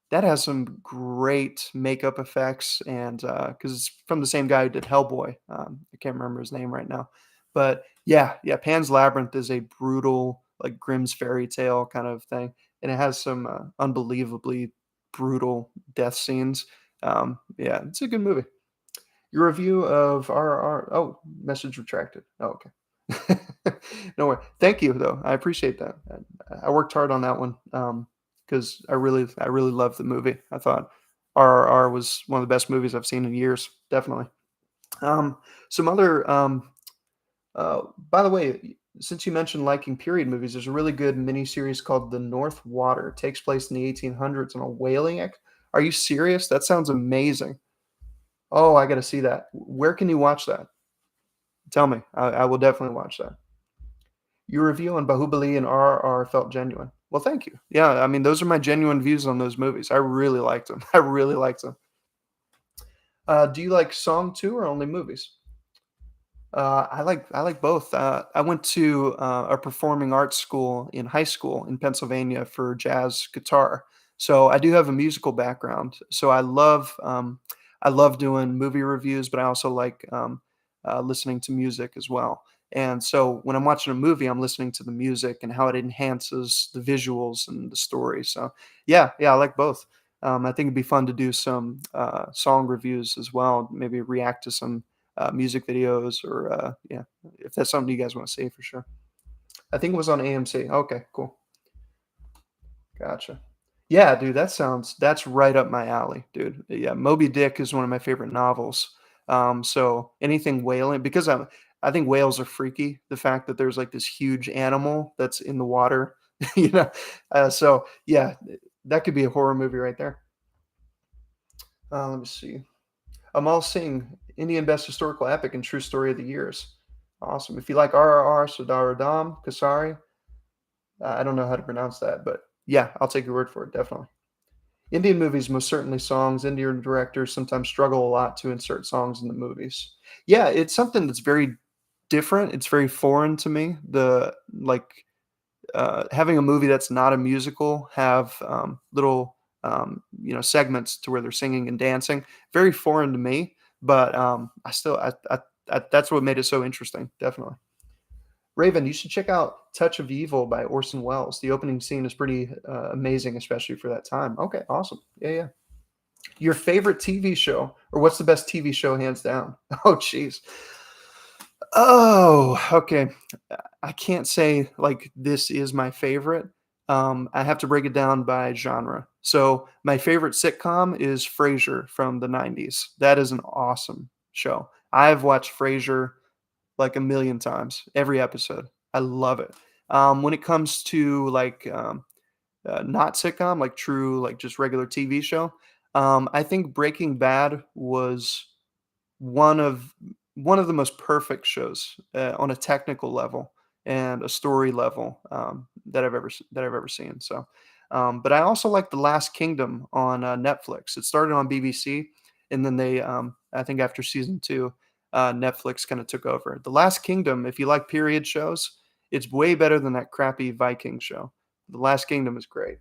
that has some great makeup effects, and because it's from the same guy who did Hellboy. I can't remember his name right now, but yeah, Pan's Labyrinth is a brutal, like Grimm's fairy tale kind of thing, and it has some unbelievably brutal death scenes. Yeah, it's a good movie. Your review of RRR. Oh, message retracted. Oh, okay. No way. Thank you, though. I appreciate that. I worked hard on that one because I really loved the movie. I thought RRR was one of the best movies I've seen in years. Definitely. Um, some other. By the way, since you mentioned liking period movies, there's a really good miniseries called The North Water. It takes place in the 1800s on a whaling. Are you serious? That sounds amazing. Oh, I got to see that. Where can you watch that? Tell me. I will definitely watch that. Your review on Bahubali and RRR felt genuine. Well, thank you. Yeah, I mean, those are my genuine views on those movies. I really liked them. I really liked them. Do you like song too, or only movies? I like both. I went to a performing arts school in high school in Pennsylvania for jazz guitar, so I do have a musical background. So I love doing movie reviews, but I also like listening to music as well. And so when I'm watching a movie, I'm listening to the music and how it enhances the visuals and the story. So yeah, I like both. I think it'd be fun to do some song reviews as well. Maybe react to some music videos, or yeah, if that's something you guys want to see for sure. I think it was on AMC. Okay, cool. Gotcha. Yeah, dude, that's right up my alley, dude. Yeah, Moby Dick is one of my favorite novels. So anything whaling, because I think whales are freaky. The fact that there's like this huge animal that's in the water, you know. So yeah, that could be a horror movie right there. Let me see. Amal Singh, Indian Best Historical Epic and True Story of the Years. Awesome. If you like RRR, Sardar Adam, Kasari, I don't know how to pronounce that, but yeah, I'll take your word for it, definitely. Indian movies, most certainly songs. Indian directors sometimes struggle a lot to insert songs in the movies. Yeah, it's something that's very different. It's very foreign to me. Having a movie that's not a musical have little segments to where they're singing and dancing. Very foreign to me, but that's what made it so interesting. Definitely. Raven, you should check out Touch of Evil by Orson Welles. The opening scene is pretty amazing, especially for that time. Okay, awesome. Yeah, yeah. Your favorite TV show, or what's the best TV show hands down? Oh, jeez. Oh, okay. I can't say like this is my favorite. I have to break it down by genre. So my favorite sitcom is Frasier from the 90s. That is an awesome show. I've watched Frasier like a million times, every episode. I love it. When it comes to not sitcom, like true, like just regular TV show, I think Breaking Bad was one of one of the most perfect shows on a technical level and a story level that I've ever seen. So, but I also like The Last Kingdom on Netflix. It started on BBC, and then I think after season two, Netflix kind of took over. The Last Kingdom, if you like period shows, it's way better than that crappy Viking show. The Last Kingdom is great.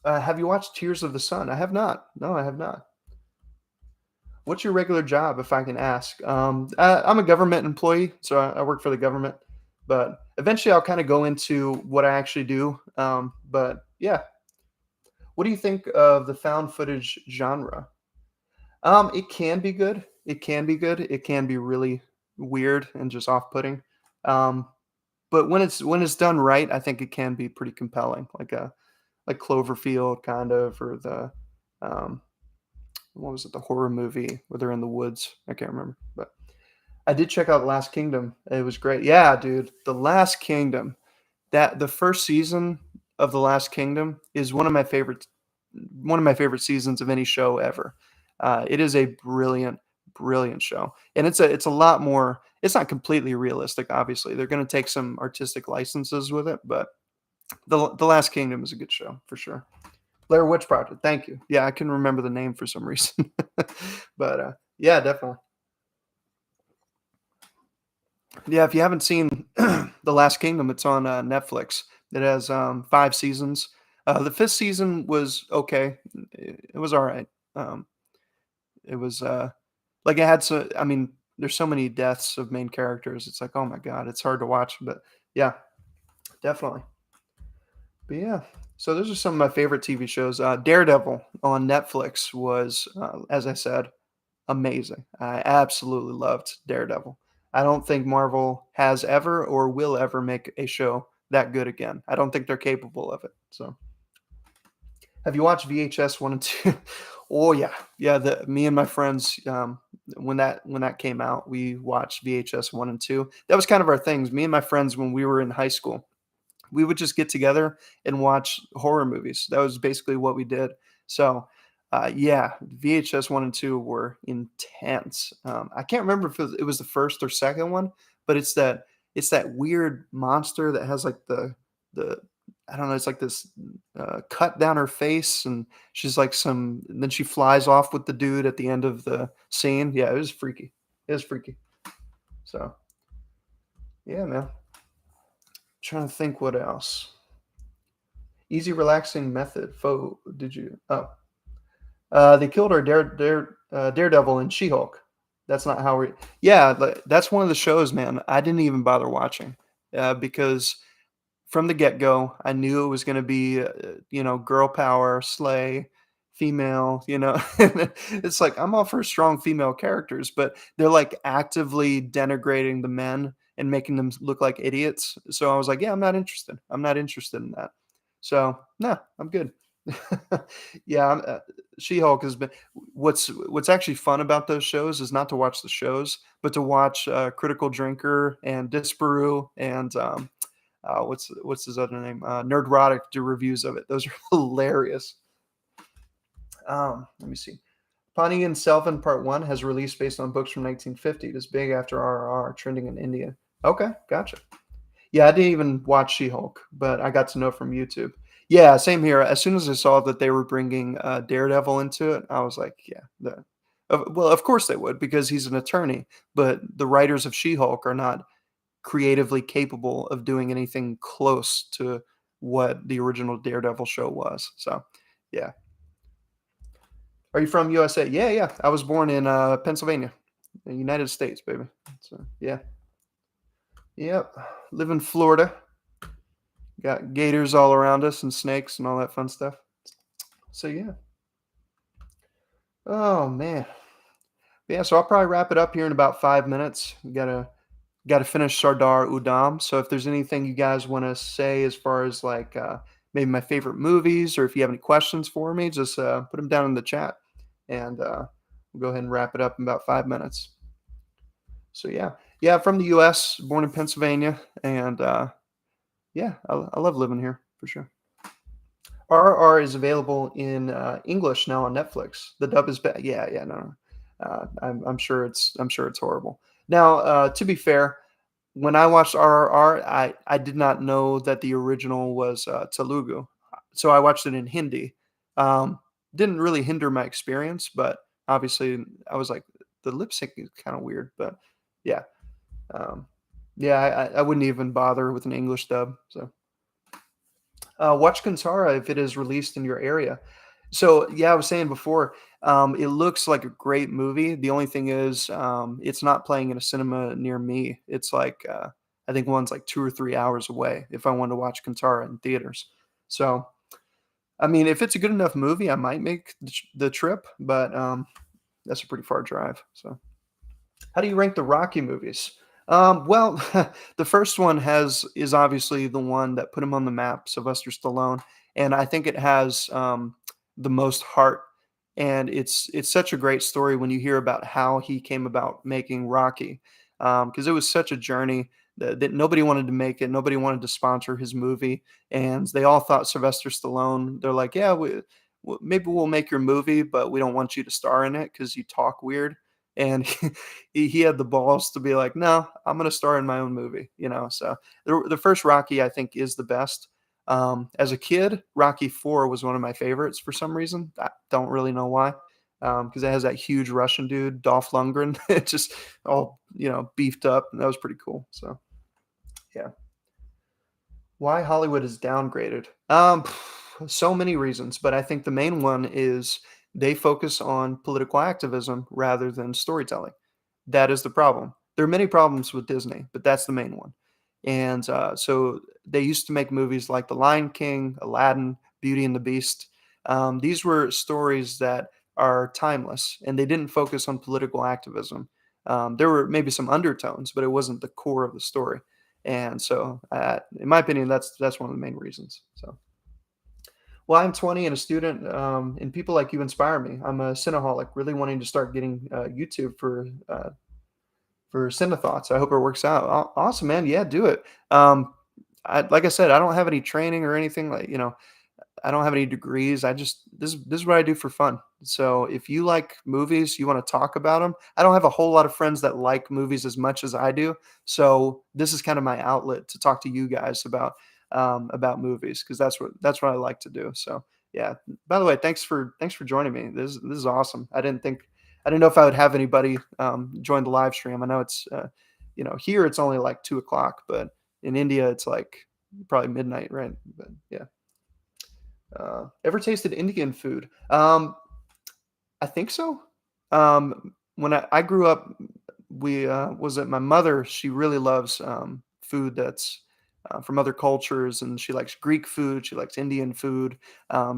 Have you watched Tears of the Sun? I have not. No, I have not. What's your regular job, if I can ask? I'm a government employee, so I work for the government. But eventually, I'll kind of go into what I actually do. But yeah, what do you think of the found footage genre? It can be good. It can be good. It can be really weird and just off-putting. Um, but when it's done right, I think it can be pretty compelling, like Cloverfield kind of, or the um, what was it, the horror movie where they're in the woods? I can't remember, but I did check out Last Kingdom. It was great. Yeah, dude, The Last Kingdom. That the first season of The Last Kingdom is one of my favorite seasons of any show ever. It is a brilliant, brilliant show, and it's a lot more. It's not completely realistic, obviously. They're going to take some artistic licenses with it, but the Last Kingdom is a good show for sure. Blair Witch Project. Thank you. Yeah, I can remember the name for some reason, but yeah, definitely. Yeah, if you haven't seen The Last Kingdom, it's on Netflix. It has 5 seasons. The fifth season was okay. It was all right. Um, it was like it had so. I mean, there's so many deaths of main characters. It's like, oh my god, it's hard to watch. But yeah, definitely. But yeah, so those are some of my favorite TV shows. Daredevil on Netflix was, as I said, amazing. I absolutely loved Daredevil. I don't think Marvel has ever or will ever make a show that good again. I don't think they're capable of it. So, have you watched VHS 1 and 2? Oh yeah. Yeah, me and my friends when that came out, we watched VHS 1 and 2. That was kind of our things. Me and my friends when we were in high school, we would just get together and watch horror movies. That was basically what we did. So, yeah, VHS 1 and 2 were intense. I can't remember if it was the first or second one, but it's that weird monster that has like the I don't know, it's like this cut down her face, and she's like then she flies off with the dude at the end of the scene. Yeah, it was freaky. It was freaky. So, yeah, man. Trying to think what else. Easy relaxing method. Did you? Oh, they killed our Daredevil and She-Hulk. That's not how we. Yeah, that's one of the shows, man. I didn't even bother watching because from the get go, I knew it was going to be, girl power, slay, female. It's like I'm all for strong female characters, but they're like actively denigrating the men and making them look like idiots. So I was like, yeah, I'm not interested. I'm not interested in that. So no, I'm good. Yeah, She-Hulk has been. What's actually fun about those shows is not to watch the shows, but to watch Critical Drinker and Disparu and what's his other name? Nerdrotic do reviews of it. Those are hilarious. Let me see. Pawnee and Selvin Part 1 has released based on books from 1950. It is big after RRR, trending in India. Okay, gotcha. Yeah, I didn't even watch She-Hulk, but I got to know from YouTube. Yeah, same here. As soon as I saw that they were bringing Daredevil into it, I was like, yeah, Well, of course they would because he's an attorney, but the writers of She-Hulk are not creatively capable of doing anything close to what the original Daredevil show was. So, yeah. Are you from USA? Yeah, yeah. I was born in Pennsylvania, the United States, baby. So, yeah. Yep. Live in Florida. Got gators all around us and snakes and all that fun stuff. So, yeah. Oh man. Yeah, so I'll probably wrap it up here in about 5 minutes. Gotta finish Sardar Udam. So if there's anything you guys want to say as far as like maybe my favorite movies, or if you have any questions for me, just put them down in the chat, and we'll go ahead and wrap it up in about 5 minutes. So yeah, yeah, from the U.S., born in Pennsylvania, and yeah, I love living here for sure. RR is available in English now on Netflix. The dub is bad. Yeah, yeah, no, no. I'm sure it's horrible. Now, to be fair, when I watched RRR, I did not know that the original was Telugu, so I watched it in Hindi. Um, didn't really hinder my experience, but obviously I was like, the lip sync is kind of weird, but yeah, um, yeah, I wouldn't even bother with an English dub. So watch Kantara if it is released in your area. So yeah, I was saying before, it looks like a great movie. The only thing is, it's not playing in a cinema near me. It's like I think one's like 2 or 3 hours away. If I wanted to watch Kantara in theaters, so I mean, if it's a good enough movie, I might make the trip, but that's a pretty far drive. So. How do you rank the Rocky movies? Well, the first one has is obviously the one that put him on the map, Sylvester Stallone, and I think it has the most heart. And it's such a great story when you hear about how he came about making Rocky, because it was such a journey that nobody wanted to make it, nobody wanted to sponsor his movie, and they all thought Sylvester Stallone. They're like, yeah, maybe we'll make your movie, but we don't want you to star in it because you talk weird. And he had the balls to be like, "No, I'm gonna star in my own movie," you know? So, the first Rocky, I think, is the best. As a kid, Rocky 4 was one of my favorites for some reason. I don't really know why, because it has that huge Russian dude, Dolph Lundgren, just all, beefed up, and that was pretty cool. So, yeah. Why Hollywood is downgraded? So many reasons, but I think the main one is they focus on political activism rather than storytelling. That is the problem. There are many problems with Disney, but that's the main one. And so they used to make movies like The Lion King, Aladdin, Beauty and the Beast. These were stories that are timeless, and they didn't focus on political activism. There were maybe some undertones, but it wasn't the core of the story. And so, in my opinion, that's one of the main reasons. So, well, I'm 20 and a student, and people like you inspire me. I'm a cineaholic, really wanting to start getting YouTube for Cinethoughts. I hope it works out. Awesome, man. Yeah, do it. Like I said, I don't have any training or anything like I don't have any degrees. I just this is what I do for fun. So if you like movies, you want to talk about them. I don't have a whole lot of friends that like movies as much as I do. So this is kind of my outlet to talk to you guys about movies because that's what I like to do. So yeah. By the way, thanks for joining me. This is awesome. I didn't know if I would have anybody join the live stream. I know it's here it's only like 2 o'clock, but in India it's like probably midnight, right? But yeah. Ever tasted Indian food? I think so. When I grew up, we was it my mother? She really loves food that's from other cultures, and she likes Greek food. She likes Indian food.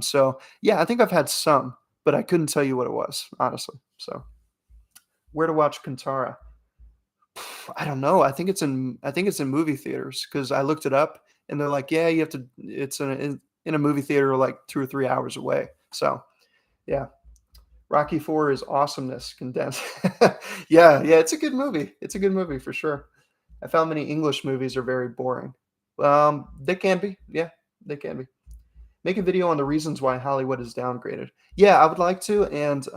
So yeah, I think I've had some, but I couldn't tell you what it was honestly. So where to watch Kantara? I don't know. I think it's in movie theaters because I looked it up and they're like, yeah, you have to. It's in a movie theater like 2 or 3 hours away. So yeah, Rocky Four is awesomeness condensed. Yeah, yeah, it's a good movie. It's a good movie for sure. I found many English movies are very boring. They can be. Yeah, they can be. Make a video on the reasons why Hollywood is downgraded. Yeah, I would like to, and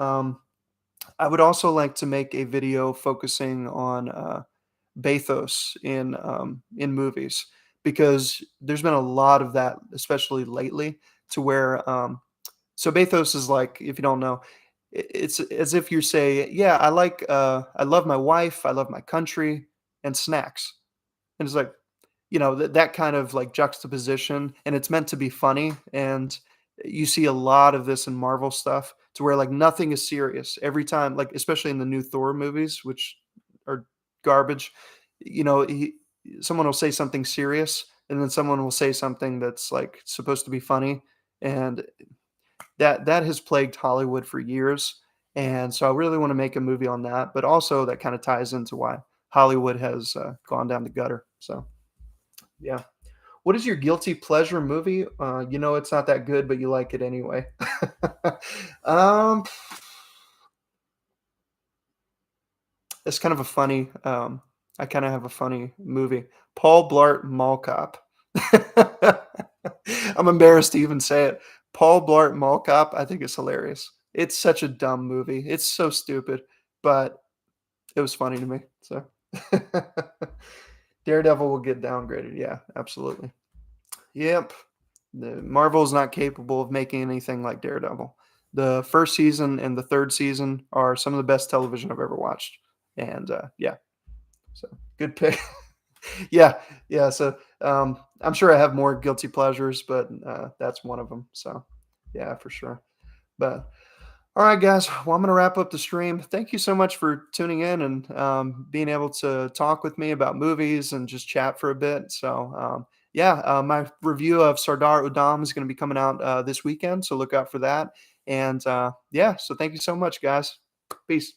I would also like to make a video focusing on bathos in movies because there's been a lot of that, especially lately, to where so bathos is like if you don't know. it's as if you say, "Yeah, I love my wife, I love my country, and snacks." And it's like, that kind of, like, juxtaposition, and it's meant to be funny, and you see a lot of this in Marvel stuff to where, like, nothing is serious. Every time, like, especially in the new Thor movies, which are garbage, he someone will say something serious, and then someone will say something that's, like, supposed to be funny, and that has plagued Hollywood for years, and so I really wanna make a movie on that, but also that kinda ties into why Hollywood has, gone down the gutter, so, yeah. What is your guilty pleasure movie? You know it's not that good, but you like it anyway. Um, it's kind of a funny, I kinda have a funny movie. Paul Blart Mall Cop. I'm embarrassed to even say it. Paul Blart Mall Cop, I think it's hilarious. It's such a dumb movie. It's so stupid, but it was funny to me, so Daredevil will get downgraded, yeah, absolutely. Yep. The Marvel is not capable of making anything like Daredevil. The 1st season and the 3rd season are some of the best television I've ever watched, and, yeah, so good pick. Yeah, yeah, so, I'm sure I have more guilty pleasures, but, that's one of them. So, yeah, for sure. But alright, guys, well, I'm gonna wrap up the stream. Thank you so much for tuning in and, being able to talk with me about movies and just chat for a bit. So, yeah, my review of Sardar Udam is gonna be coming out, this weekend, so look out for that. And, yeah, so thank you so much, guys. Peace.